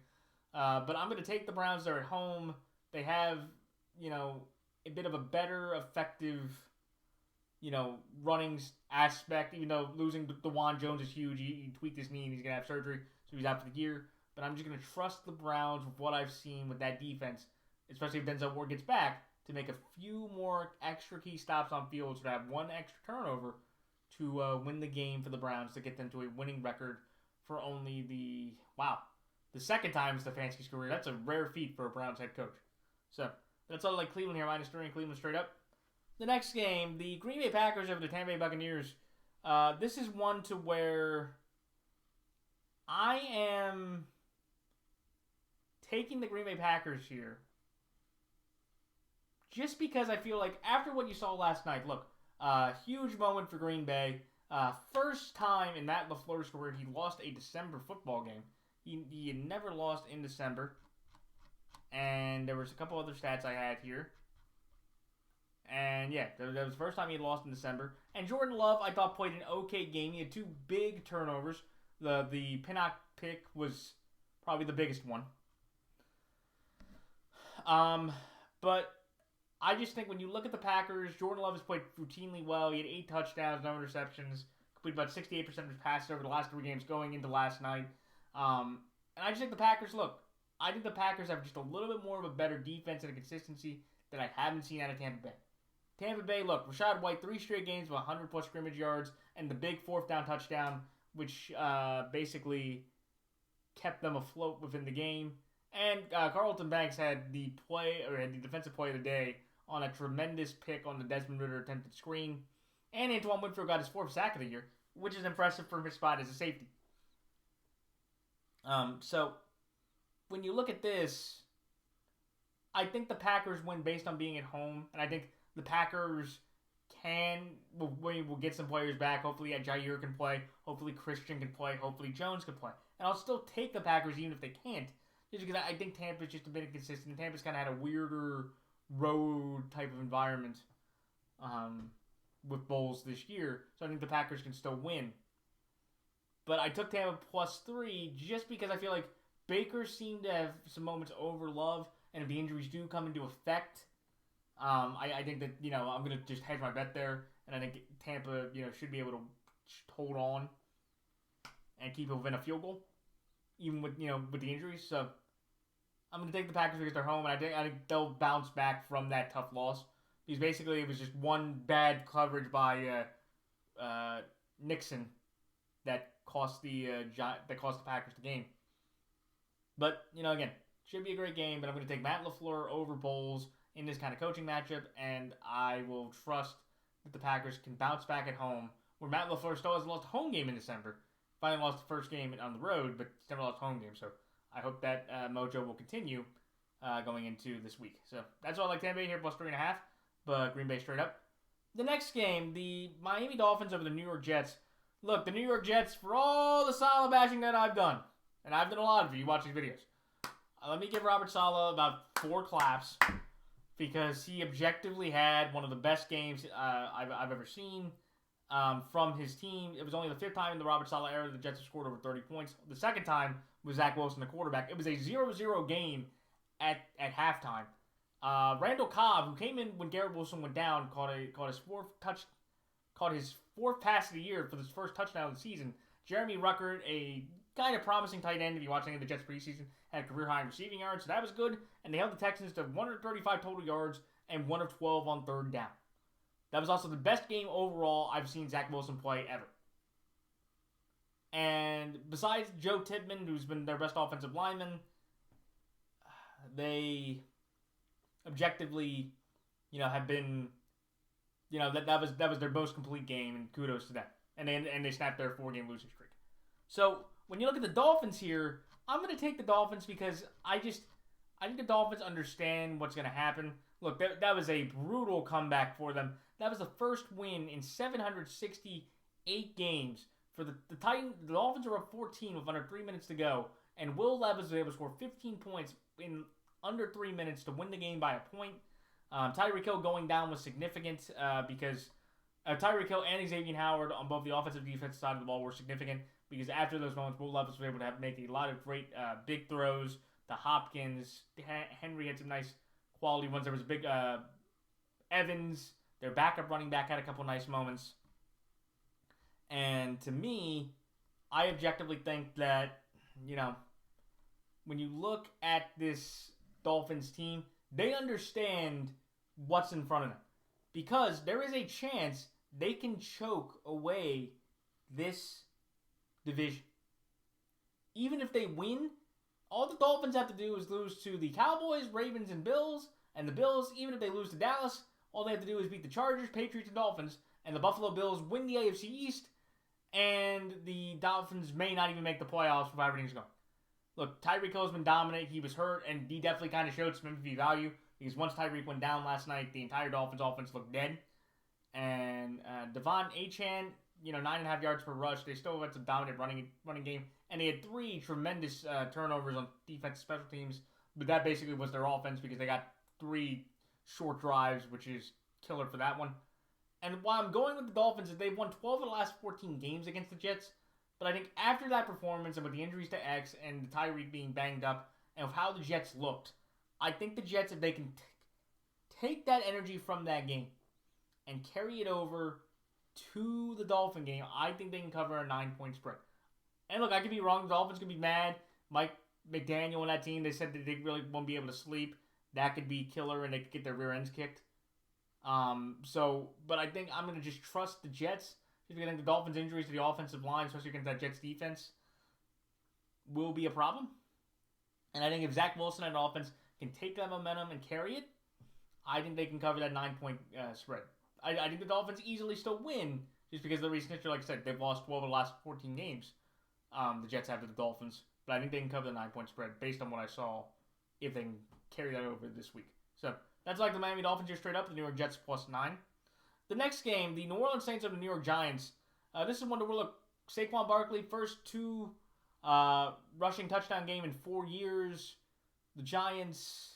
But I'm going to take the Browns. They're at home. They have, a bit of a better, effective, running aspect. Even though losing DeJuan Jones is huge. He tweaked his knee and he's going to have surgery, so he's out for the year. But I'm just going to trust the Browns with what I've seen with that defense, especially if Denzel Ward gets back, to make a few more extra key stops on field, to have one extra turnover to win the game for the Browns, to get them to a winning record for only the second time in Stefanski's career. That's a rare feat for a Browns head coach. So, that's all like Cleveland here, -3 and Cleveland straight up. The next game, the Green Bay Packers over the Tampa Bay Buccaneers. This is one to where I am taking the Green Bay Packers here. Just because I feel like after what you saw last night, look, huge moment for Green Bay. First time in Matt LaFleur's career he lost a December football game. He had never lost in December. And there was a couple other stats I had here. And yeah, that was the first time he had lost in December. And Jordan Love, I thought, played an okay game. He had 2 big turnovers. The Pinnock pick was probably the biggest one. But I just think when you look at the Packers, Jordan Love has played routinely well. He had 8 touchdowns, no interceptions, completed about 68% of his passes over the last 3 games going into last night. And I just think the Packers, I think the Packers have just a little bit more of a better defense and a consistency that I haven't seen out of Tampa Bay. Tampa Bay, look, Rachaad White, 3 straight games with 100-plus scrimmage yards and the big 4th down touchdown, which basically kept them afloat within the game. And Carlton Banks had the defensive play of the day on a tremendous pick on the Desmond Ridder attempted screen. And Antoine Winfield got his 4th sack of the year, which is impressive for his spot as a safety. So, when you look at this, I think the Packers win based on being at home. And I think the Packers will get some players back. Hopefully Jair can play. Hopefully Christian can play. Hopefully Jones can play. And I'll still take the Packers even if they can't. Just because I think Tampa's just a bit inconsistent. Tampa's kind of had a weirder road type of environment with bowls this year. So I think the Packers can still win. But I took Tampa +3 just because I feel like Baker seemed to have some moments over Love. And if the injuries do come into effect, I think that, I'm going to just hedge my bet there. And I think Tampa, should be able to hold on and keep it within a field goal, even with the injuries. So I'm going to take the Packers because they're home, and I think they'll bounce back from that tough loss. Because basically it was just one bad coverage by Nixon that cost the Packers the game. But, again, should be a great game, but I'm going to take Matt LaFleur over Bowles in this kind of coaching matchup, and I will trust that the Packers can bounce back at home, where Matt LaFleur still hasn't lost a home game in December. Finally lost the first game on the road, but still never lost a home game, so I hope that mojo will continue going into this week. So that's all I like. Tampa Bay here +3.5, but Green Bay straight up. The next game, the Miami Dolphins over the New York Jets. Look, the New York Jets, for all the Saleh bashing that I've done, and I've done a lot of it, you watch these videos, let me give Robert Saleh about 4 claps, because he objectively had one of the best games I've ever seen from his team. It was only the 5th time in the Robert Saleh era the Jets have scored over 30 points. The second time was Zach Wilson, the quarterback. It was a 0-0 game at halftime. Randall Cobb, who came in when Garrett Wilson went down, caught his 4th pass of the year for his first touchdown of the season. Jeremy Ruckert, a kind of promising tight end if you watch any of the Jets preseason, had a career high in receiving yards, so that was good. And they held the Texans to 135 total yards and 1 of 12 on 3rd down. That was also the best game overall I've seen Zach Wilson play ever. And besides Joe Tippmann, who's been their best offensive lineman, they objectively, have been, that was their most complete game, and kudos to them. And they snapped their 4-game losing streak. So when you look at the Dolphins here, I'm going to take the Dolphins because I think the Dolphins understand what's going to happen. Look, that was a brutal comeback for them. That was the first win in 768 games for the Titans. The Dolphins were up 14 with under 3 minutes to go, and Will Levis was able to score 15 points in under 3 minutes to win the game by a point. Tyreek Hill going down was significant because Tyreek Hill and Xavier Howard on both the offensive and defensive side of the ball were significant because after those moments, Will Levis was able to make a lot of great big throws to Hopkins. Henry had some nice quality ones. There was a big Evans, their backup running back, had a couple nice moments. And to me, I objectively think that, when you look at this Dolphins team, they understand what's in front of them. Because there is a chance they can choke away this division. Even if they win, all the Dolphins have to do is lose to the Cowboys, Ravens, and Bills. And the Bills, even if they lose to Dallas, all they have to do is beat the Chargers, Patriots, and Dolphins. And the Buffalo Bills win the AFC East. And the Dolphins may not even make the playoffs if everything's going. Look, Tyreek Hill has been dominant. He was hurt, and he definitely kind of showed some MVP value. Because once Tyreek went down last night, the entire Dolphins offense looked dead. And Devon Achane, 9.5 yards per rush. They still had some dominant running game. And they had 3 tremendous turnovers on defensive special teams. But that basically was their offense because they got 3 short drives, which is killer for that one. And why I'm going with the Dolphins is they've won 12 of the last 14 games against the Jets. But I think after that performance and with the injuries to X and Tyreek being banged up and with how the Jets looked, I think the Jets, if they can take that energy from that game and carry it over to the Dolphin game, I think they can cover a 9-point spread. And look, I could be wrong. The Dolphins could be mad. Mike McDaniel and that team, they said that they really won't be able to sleep. That could be killer and they could get their rear ends kicked. But I think I'm going to just trust the Jets. Just because I think the Dolphins' injuries to the offensive line, especially against that Jets defense, will be a problem. And I think if Zach Wilson and offense can take that momentum and carry it, I think they can cover that 9-point spread. I think the Dolphins easily still win just because of the recent history. Like I said, they've lost 12 of the last 14 games. The Jets have to the Dolphins. But I think they can cover the 9-point spread based on what I saw if they can carry that over this week. So that's like the Miami Dolphins here straight up. The New York Jets +9. The next game, the New Orleans Saints of the New York Giants. This is one where, look, Saquon Barkley, first 2 rushing touchdown game in 4 years. The Giants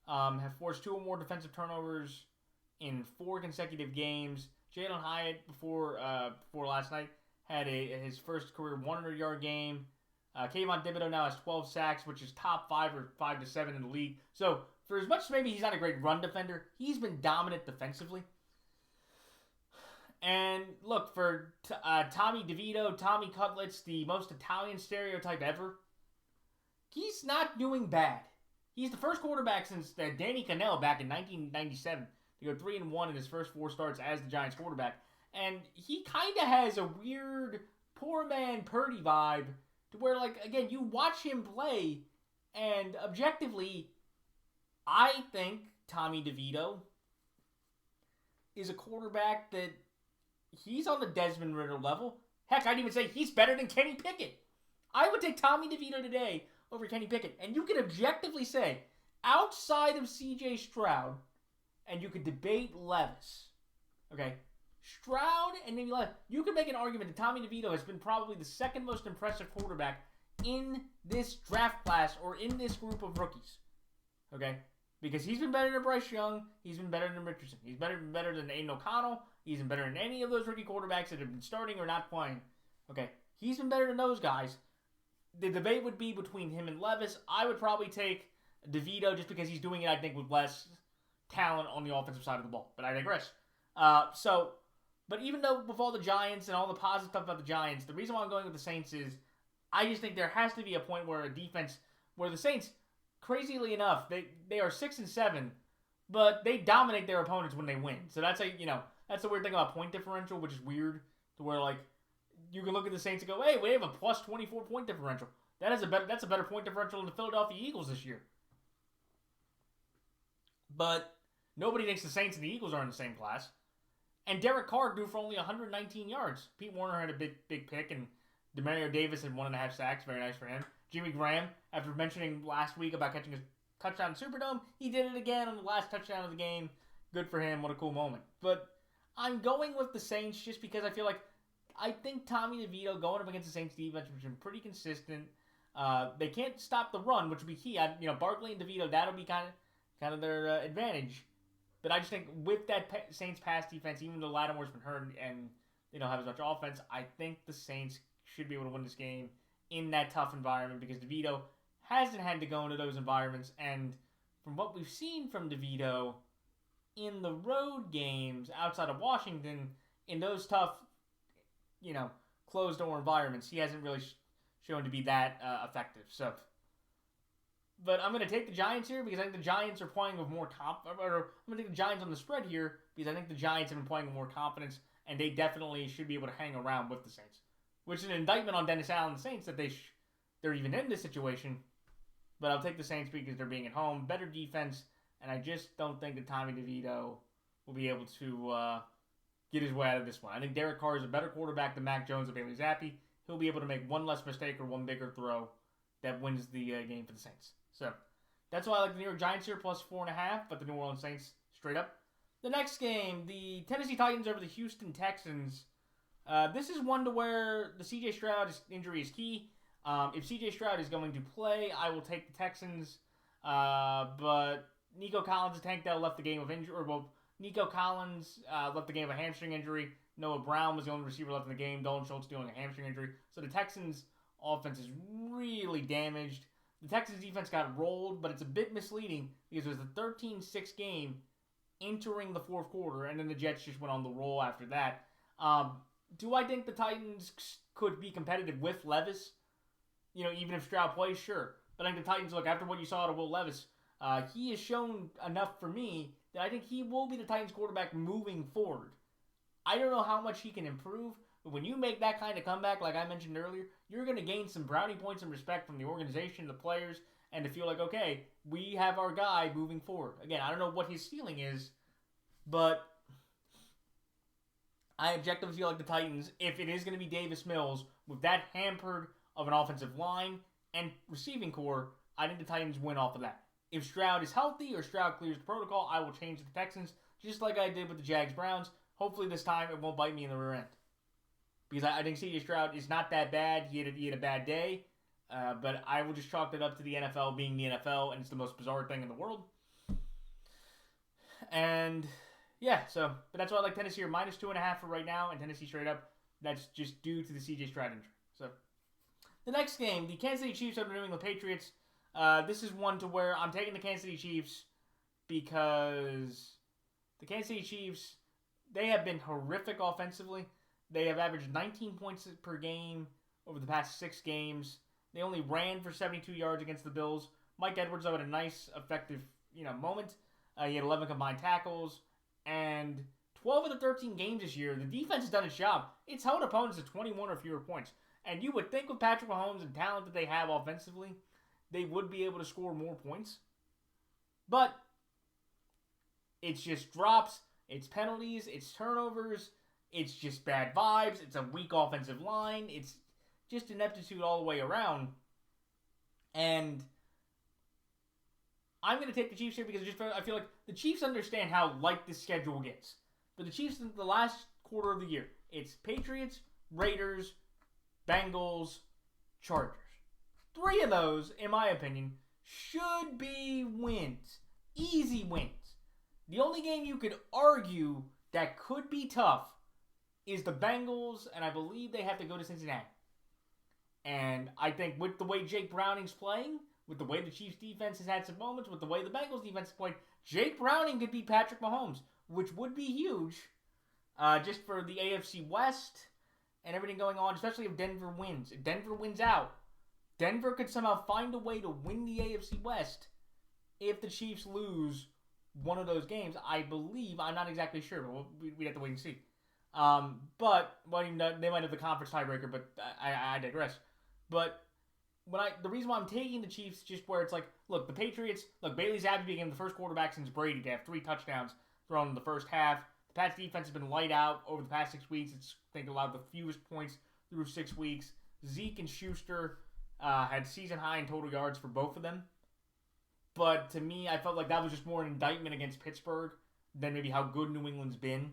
have forced 2 or more defensive turnovers in 4 consecutive games. Jalen Hyatt, before last night, had his first career 100-yard game. Kayvon Thibodeau now has 12 sacks, which is top 5 or 5 to 7 in the league. So, for as much as maybe he's not a great run defender, he's been dominant defensively. And look, for Tommy DeVito, Tommy Cutlets, the most Italian stereotype ever, he's not doing bad. He's the first quarterback since Danny Cannell back in 1997 to go 3-1 in his first 4 starts as the Giants quarterback. And he kind of has a weird poor man Purdy vibe to where, like, again, you watch him play, and objectively, I think Tommy DeVito is a quarterback that he's on the Desmond Ridder level. Heck, I'd even say he's better than Kenny Pickett. I would take Tommy DeVito today over Kenny Pickett. And you can objectively say, outside of C.J. Stroud, and you could debate Levis, okay? Stroud and maybe Levis. You could make an argument that Tommy DeVito has been probably the second most impressive quarterback in this draft class or in this group of rookies, okay? Because he's been better than Bryce Young. He's been better than Richardson. He's been better than Aiden O'Connell. He's been better than any of those rookie quarterbacks that have been starting or not playing. Okay, he's been better than those guys. The debate would be between him and Levis. I would probably take DeVito just because he's doing it, I think, with less talent on the offensive side of the ball. But I digress. But even though with all the Giants and all the positive stuff about the Giants, the reason why I'm going with the Saints is I just think there has to be a point where a defense, where the Saints, crazily enough, they are 6-7, but they dominate their opponents when they win. So that's that's the weird thing about point differential, which is weird to where, like, you can look at the Saints and go, hey, we have a plus 24 point differential. That's a better point differential than the Philadelphia Eagles this year. But nobody thinks the Saints and the Eagles are in the same class. And Derek Carr threw for only 119 yards. Pete Warner had a big pick, and Demario Davis had 1.5 sacks. Very nice for him. Jimmy Graham, after mentioning last week about catching a touchdown in Superdome, he did it again on the last touchdown of the game. Good for him. What a cool moment. But I'm going with the Saints just because I think Tommy DeVito going up against the Saints defense, which has been pretty consistent. They can't stop the run, which would be key. Barkley and DeVito, that'll be kind of their advantage. But I just think with that Saints pass defense, even though Lattimore's been hurt and they don't have as much offense, I think the Saints should be able to win this game in that tough environment because DeVito hasn't had to go into those environments. And from what we've seen from DeVito in the road games outside of Washington, in those tough, closed-door environments, he hasn't really shown to be that effective. So, but I'm going to take the Giants here because I think the Giants are playing with more I'm going to take the Giants on the spread here because I think the Giants have been playing with more confidence, and they definitely should be able to hang around with the Saints. Which is an indictment on Dennis Allen and the Saints that they're even in this situation. But I'll take the Saints because they're being at home, better defense, and I just don't think that Tommy DeVito will be able to get his way out of this one. I think Derek Carr is a better quarterback than Mac Jones or Bailey Zappi. He'll be able to make one less mistake or one bigger throw that wins the game for the Saints. So that's why I like the New York Giants here, plus 4.5, but the New Orleans Saints straight up. The next game, the Tennessee Titans over the Houston Texans. This is one to where the C.J. Stroud injury is key. If C.J. Stroud is going to play, I will take the Texans. But Nico Collins and Tank Dell left the game of injury. Nico Collins left the game of a hamstring injury. Noah Brown was the only receiver left in the game. Dalton Schultz dealing a hamstring injury. So the Texans' offense is really damaged. The Texans' defense got rolled, but it's a bit misleading because it was a 13-6 game entering the fourth quarter, and then the Jets just went on the roll after that. Do I think the Titans could be competitive with Levis? Even if Stroud plays, sure. But I think the Titans, look, after what you saw out of Will Levis, he has shown enough for me that I think he will be the Titans quarterback moving forward. I don't know how much he can improve, but when you make that kind of comeback, like I mentioned earlier, you're going to gain some brownie points and respect from the organization, the players, and to feel like, okay, we have our guy moving forward. Again, I don't know what his ceiling is, but I objectively feel like the Titans, if it is going to be Davis Mills, with that hampered of an offensive line and receiving core, I think the Titans win off of that. If Stroud is healthy or Stroud clears the protocol, I will change the Texans, just like I did with the Jags-Browns. Hopefully this time it won't bite me in the rear end. Because I think C.J. Stroud is not that bad. He had a bad day. But I will just chalk that up to the NFL being the NFL, and it's the most bizarre thing in the world. And yeah, but that's why I like Tennessee here. Minus 2.5 for right now, and Tennessee straight up. That's just due to the C.J. Stroud injury. So the next game, the Kansas City Chiefs over the New England Patriots. This is one to where I'm taking the Kansas City Chiefs because the Kansas City Chiefs, they have been horrific offensively. They have averaged 19 points per game over the past 6 games. They only ran for 72 yards against the Bills. Mike Edwards, though, had a nice, effective, moment. He had 11 combined tackles. And 12 of the 13 games this year, the defense has done its job. It's held opponents to 21 or fewer points. And you would think with Patrick Mahomes and talent that they have offensively, they would be able to score more points. But it's just drops, it's penalties, it's turnovers, it's just bad vibes, it's a weak offensive line, it's just ineptitude all the way around. And I'm going to take the Chiefs here because I feel like the Chiefs understand how light this schedule gets. For the Chiefs in the last quarter of the year, it's Patriots, Raiders, Bengals, Chargers. 3 of those, in my opinion, should be wins. Easy wins. The only game you could argue that could be tough is the Bengals, and I believe they have to go to Cincinnati. And I think with the way Jake Browning's playing, with the way the Chiefs defense has had some moments, with the way the Bengals defense has played, Jake Browning could beat Patrick Mahomes, which would be huge just for the AFC West and everything going on, especially if Denver wins. If Denver wins out, Denver could somehow find a way to win the AFC West if the Chiefs lose one of those games. I believe, I'm not exactly sure, but we'd have to wait and see. They might have the conference tiebreaker, but I digress. But the reason why I'm taking the Chiefs, just where it's like, look, the Patriots, Bailey Zappi became the first quarterback since Brady to have 3 touchdowns thrown in the first half. The Pats defense has been light out over the past 6 weeks. It's, I think, allowed the fewest points through 6 weeks. Zeke and Schuster had season high in total yards for both of them. But to me, I felt like that was just more an indictment against Pittsburgh than maybe how good New England's been.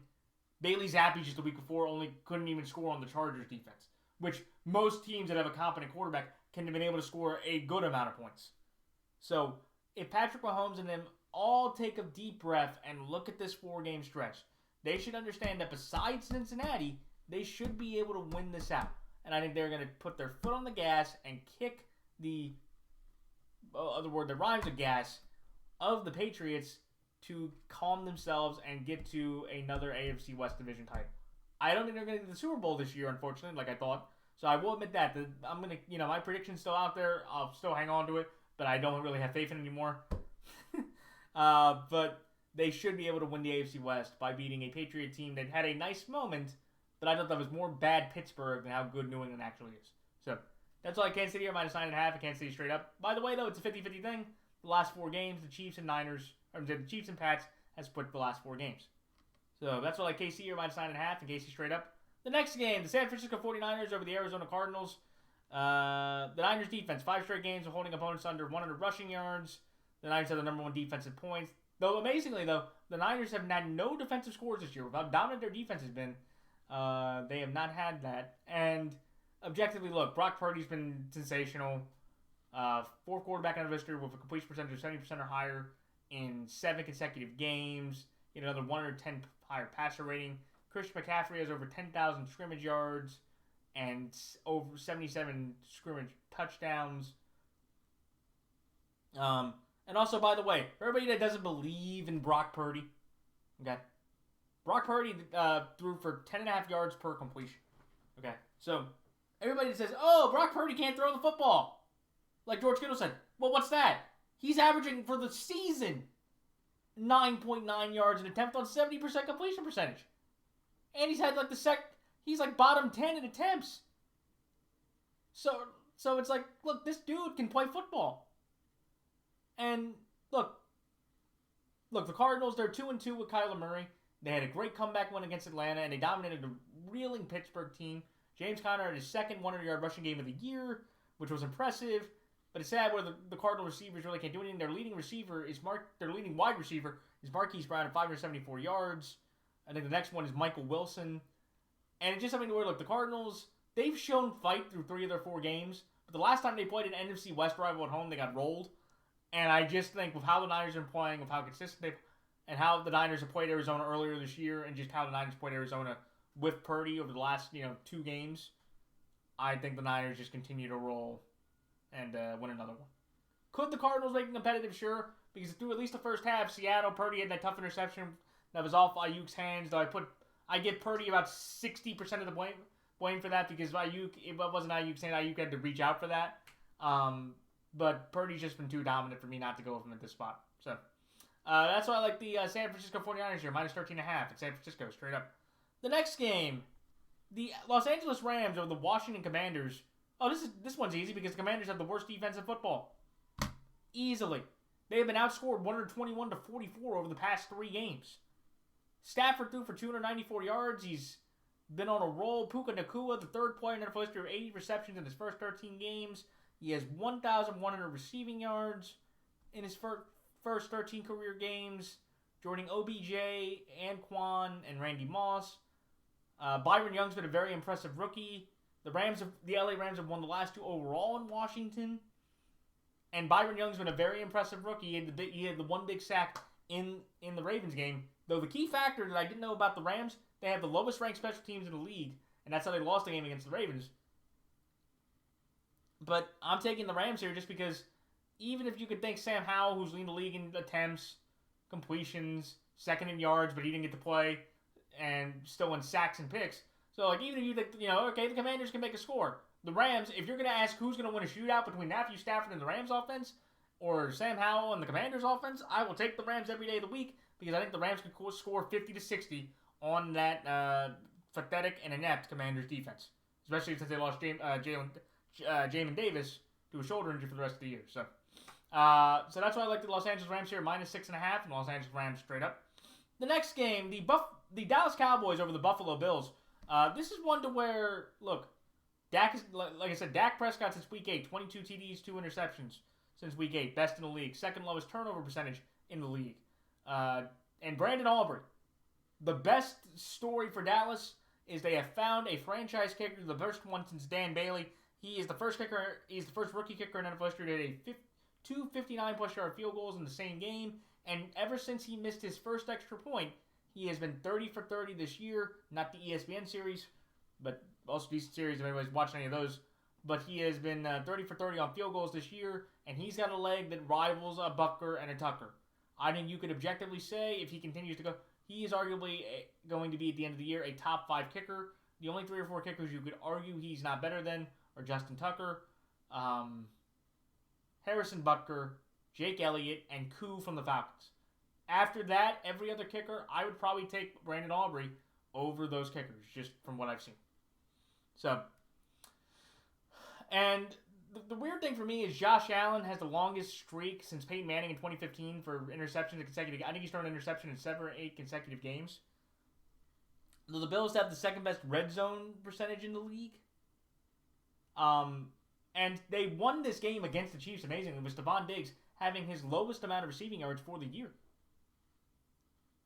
Bailey Zappi just the week before only couldn't even score on the Chargers defense, which most teams that have a competent quarterback can have been able to score a good amount of points. So if Patrick Mahomes and them all take a deep breath and look at this 4-game stretch. They should understand that besides Cincinnati, they should be able to win this out. And I think they're going to put their foot on the gas and kick the other word that rhymes with gas of the Patriots to calm themselves and get to another AFC West division title. I don't think they're going to get the Super Bowl this year, unfortunately, like I thought. So I will admit that I'm going to, my prediction's still out there. I'll still hang on to it, but I don't really have faith in it anymore. But they should be able to win the AFC West by beating a Patriot team that had a nice moment, but I thought that was more bad Pittsburgh than how good New England actually is. So that's all I can say here, minus 9.5. I can't say straight up. By the way, though, it's a 50-50 thing. The last 4 games, the Chiefs and Pats has split the last 4 games. So that's all I KC here, minus 9.5, and KC straight up. The next game, the San Francisco 49ers over the Arizona Cardinals. The Niners defense, 5 straight games of holding opponents under 100 rushing yards. The Niners have the number 1 defensive points. Though, amazingly, the Niners have had no defensive scores this year. With how dominant their defense has been, they have not had that. And objectively, look, Brock Purdy's been sensational. 4th quarterback in history with a completion percentage of 70% or higher in 7 consecutive games. He had another 110 higher passer rating. Christian McCaffrey has over 10,000 scrimmage yards and over 77 scrimmage touchdowns. And also, by the way, for everybody that doesn't believe in Brock Purdy, okay, Brock Purdy threw for 10.5 yards per completion. Okay, so everybody that says, oh, Brock Purdy can't throw the football, like George Kittle said, well, what's that? He's averaging for the season 9.9 yards an attempt on 70% completion percentage. And he's had like he's like bottom 10 in attempts. So it's like, look, this dude can play football. And look, the Cardinals, they're 2-2 with Kyler Murray. They had a great comeback win against Atlanta, and they dominated a reeling Pittsburgh team. James Conner had his second 100-yard rushing game of the year, which was impressive. But it's sad where the Cardinal receivers really can't do anything. Their leading wide receiver is Marquise Brown at 574 yards. I think the next one is Michael Wilson. And it's just something where, look, the Cardinals, they've shown fight through 3 of their 4 games. But the last time they played an NFC West rival at home, they got rolled. And I just think with how the Niners are playing, with how consistent they and how the Niners have played Arizona earlier this year, and just how the Niners played Arizona with Purdy over the last 2 games, I think the Niners just continue to roll and win another one. Could the Cardinals make it competitive? Sure, because through at least the first half, Seattle, Purdy had that tough interception that was off Ayuk's hands. Though I give Purdy about 60% of the blame for that, because Ayuk, it wasn't Ayuk's hand. Ayuk had to reach out for that. But Purdy's just been too dominant for me not to go with him at this spot. So that's why I like the San Francisco 49ers here, minus 13.5 at San Francisco, straight up. The next game, the Los Angeles Rams over the Washington Commanders. Oh, this one's easy because the Commanders have the worst defense in football. Easily. They have been outscored 121-44 over the past 3 games. Stafford threw for 294 yards. He's been on a roll. Puka Nacua, the 3rd player in NFL history with 80 receptions in his first 13 games. He has 1,100 receiving yards in his first 13 career games, joining OBJ, Anquan, and Randy Moss. Byron Young's been a very impressive rookie. The LA Rams have won the last 2 overall in Washington. And Byron Young's been a very impressive rookie. He had the 1 big sack in the Ravens game. Though the key factor that I didn't know about the Rams, they have the lowest ranked special teams in the league. And that's how they lost the game against the Ravens. But I'm taking the Rams here just because even if you could think Sam Howell, who's leading the league in attempts, completions, second in yards, but he didn't get to play, and still in sacks and picks. So, like, even if you think, okay, the Commanders can make a score. The Rams, if you're going to ask who's going to win a shootout between Matthew Stafford and the Rams offense, or Sam Howell and the Commanders offense, I will take the Rams every day of the week because I think the Rams can score 50-60 on that pathetic and inept Commanders defense. Especially since they lost Jamin Davis to a shoulder injury for the rest of the year. So that's why I like the Los Angeles Rams here, minus 6.5, and Los Angeles Rams straight up. The next game, the Dallas Cowboys over the Buffalo Bills. This is one to where, look, like I said, Dak Prescott since week 8, 22 TDs, 2 interceptions since week 8, best in the league, second lowest turnover percentage in the league. And Brandon Aubrey, the best story for Dallas is they have found a franchise kicker, the first one since Dan Bailey. He is the first kicker. He's the first rookie kicker in NFL history to hit 2 59-plus yard field goals in the same game, And ever since he missed his first extra point, he has been 30 for 30 this year. Not the ESPN series, but also decent series if anybody's watching any of those. But he has been 30 for 30 on field goals this year, and he's got a leg that rivals a Butker and a Tucker. I think you could objectively say, if he continues to go, he is arguably going to be, at the end of the year, a top 5 kicker. The only 3 or 4 kickers you could argue he's not better than are Justin Tucker, Harrison Butker, Jake Elliott, and Koo from the Falcons. After that, every other kicker, I would probably take Brandon Aubrey over those kickers, just from what I've seen. So, and the weird thing for me is Josh Allen has the longest streak since Peyton Manning in 2015 for interceptions in consecutive. I think he's thrown an interception in 7 or 8 consecutive games. The Bills have the second best red zone percentage in the league. And they won this game against the Chiefs amazingly with Stephon Diggs having his lowest amount of receiving yards for the year.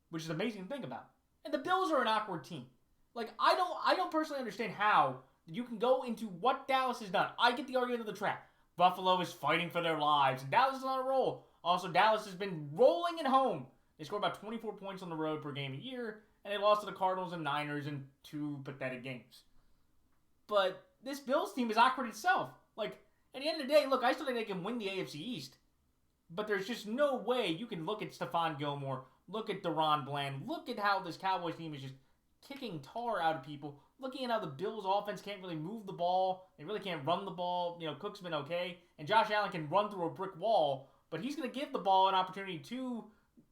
Which is an amazing thing about it. And the Bills are an awkward team. Like, I don't personally understand how you can go into what Dallas has done. I get the argument of the trap. Buffalo is fighting for their lives, and Dallas is on a roll. Also, Dallas has been rolling at home. They score about 24 points on the road per game a year, and they lost to the Cardinals and Niners in 2 pathetic games. But this Bills team is awkward itself. Like, at the end of the day, look, I still think they can win the AFC East. But there's just no way you can look at Stephon Gilmore, look at Deron Bland, look at how this Cowboys team is just kicking tar out of people, looking at how the Bills offense can't really move the ball, they really can't run the ball, Cook's been okay, and Josh Allen can run through a brick wall, but he's going to give the ball an opportunity to,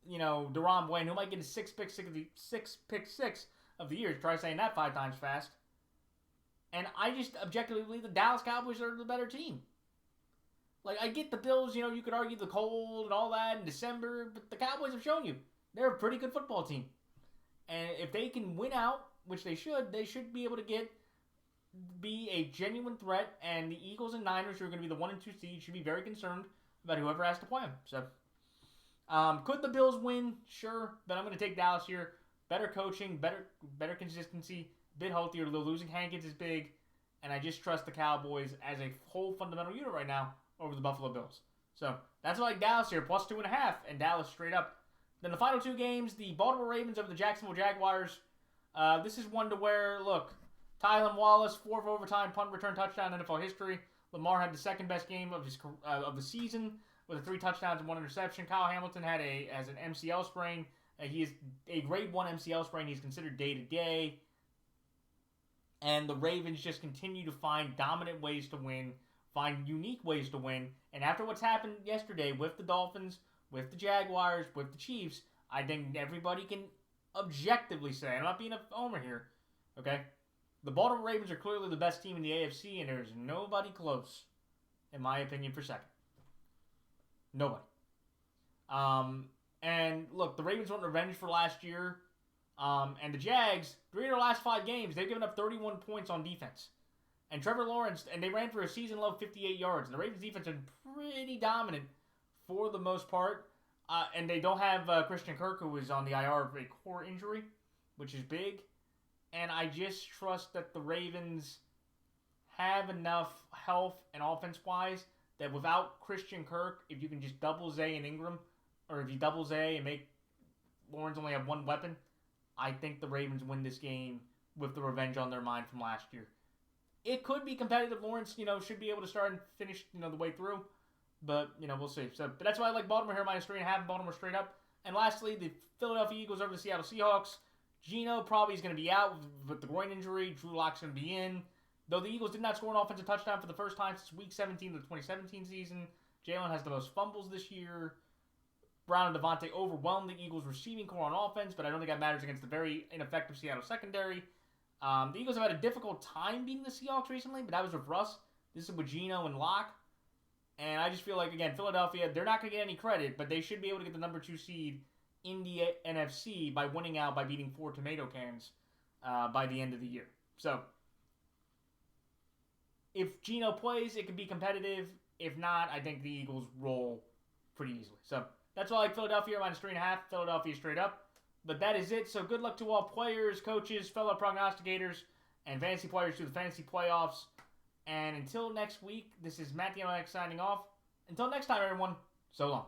Deron Bland, who might get his 6 pick 6 of the year. Try saying that 5 times fast. And I just objectively believe the Dallas Cowboys are the better team. Like, I get the Bills, you could argue the cold and all that in December, but the Cowboys have shown you they're a pretty good football team. And if they can win out, which they should be able to be a genuine threat, and the Eagles and Niners, who are going to be the 1 and 2 seeds, should be very concerned about whoever has to play them. So, could the Bills win? Sure, but I'm going to take Dallas here. Better coaching, better consistency, a bit healthier. Losing Hankins is big, and I just trust the Cowboys as a whole fundamental unit right now over the Buffalo Bills. So, that's why I like Dallas here, plus 2.5, and Dallas straight up. Then the final 2 games, the Baltimore Ravens over the Jacksonville Jaguars. This is one to where, look, Tylan Wallace, 4 for overtime, punt return touchdown in NFL history. Lamar had the second best game of the season with 3 touchdowns and 1 interception. Kyle Hamilton has an MCL sprain. He is a grade 1 MCL sprain. He's considered day-to-day. And the Ravens just continue to find dominant ways to win, find unique ways to win. And after what's happened yesterday with the Dolphins, with the Jaguars, with the Chiefs, I think everybody can objectively say, I'm not being a homer here, okay? The Baltimore Ravens are clearly the best team in the AFC, and there's nobody close, in my opinion, for second. Nobody. And look, the Ravens want revenge for last year, and the Jags, 3 of their last 5 games, they've given up 31 points on defense. And Trevor Lawrence, and they ran for a season-low 58 yards. And the Ravens defense has been pretty dominant for the most part. And they don't have Christian Kirk, who is on the IR of a core injury, which is big. And I just trust that the Ravens have enough health and offense-wise that without Christian Kirk, if you can just double Zay and Ingram, or if you double Zay and make Lawrence only have 1 weapon, I think the Ravens win this game with the revenge on their mind from last year. It could be competitive. Lawrence, should be able to start and finish, the way through. But, we'll see. So, but that's why I like Baltimore here, minus 3.5, Baltimore straight up. And lastly, the Philadelphia Eagles over the Seattle Seahawks. Geno probably is going to be out with the groin injury. Drew Lock's going to be in. Though the Eagles did not score an offensive touchdown for the first time since Week 17 of the 2017 season. Jalen has the most fumbles this year. Brown and Devontae overwhelmed the Eagles' receiving core on offense, but I don't think that matters against the very ineffective Seattle secondary. The Eagles have had a difficult time beating the Seahawks recently, but that was with Russ. This is with Geno and Locke. And I just feel like, again, Philadelphia, they're not going to get any credit, but they should be able to get the number 2 seed in the NFC by winning out by beating 4 tomato cans by the end of the year. So, if Geno plays, it could be competitive. If not, I think the Eagles roll pretty easily. So, that's why I like Philadelphia, minus 3.5. Philadelphia straight up. But that is it. So, good luck to all players, coaches, fellow prognosticators, and fantasy players through the fantasy playoffs. And until next week, this is Matt the Analytics signing off. Until next time, everyone, so long.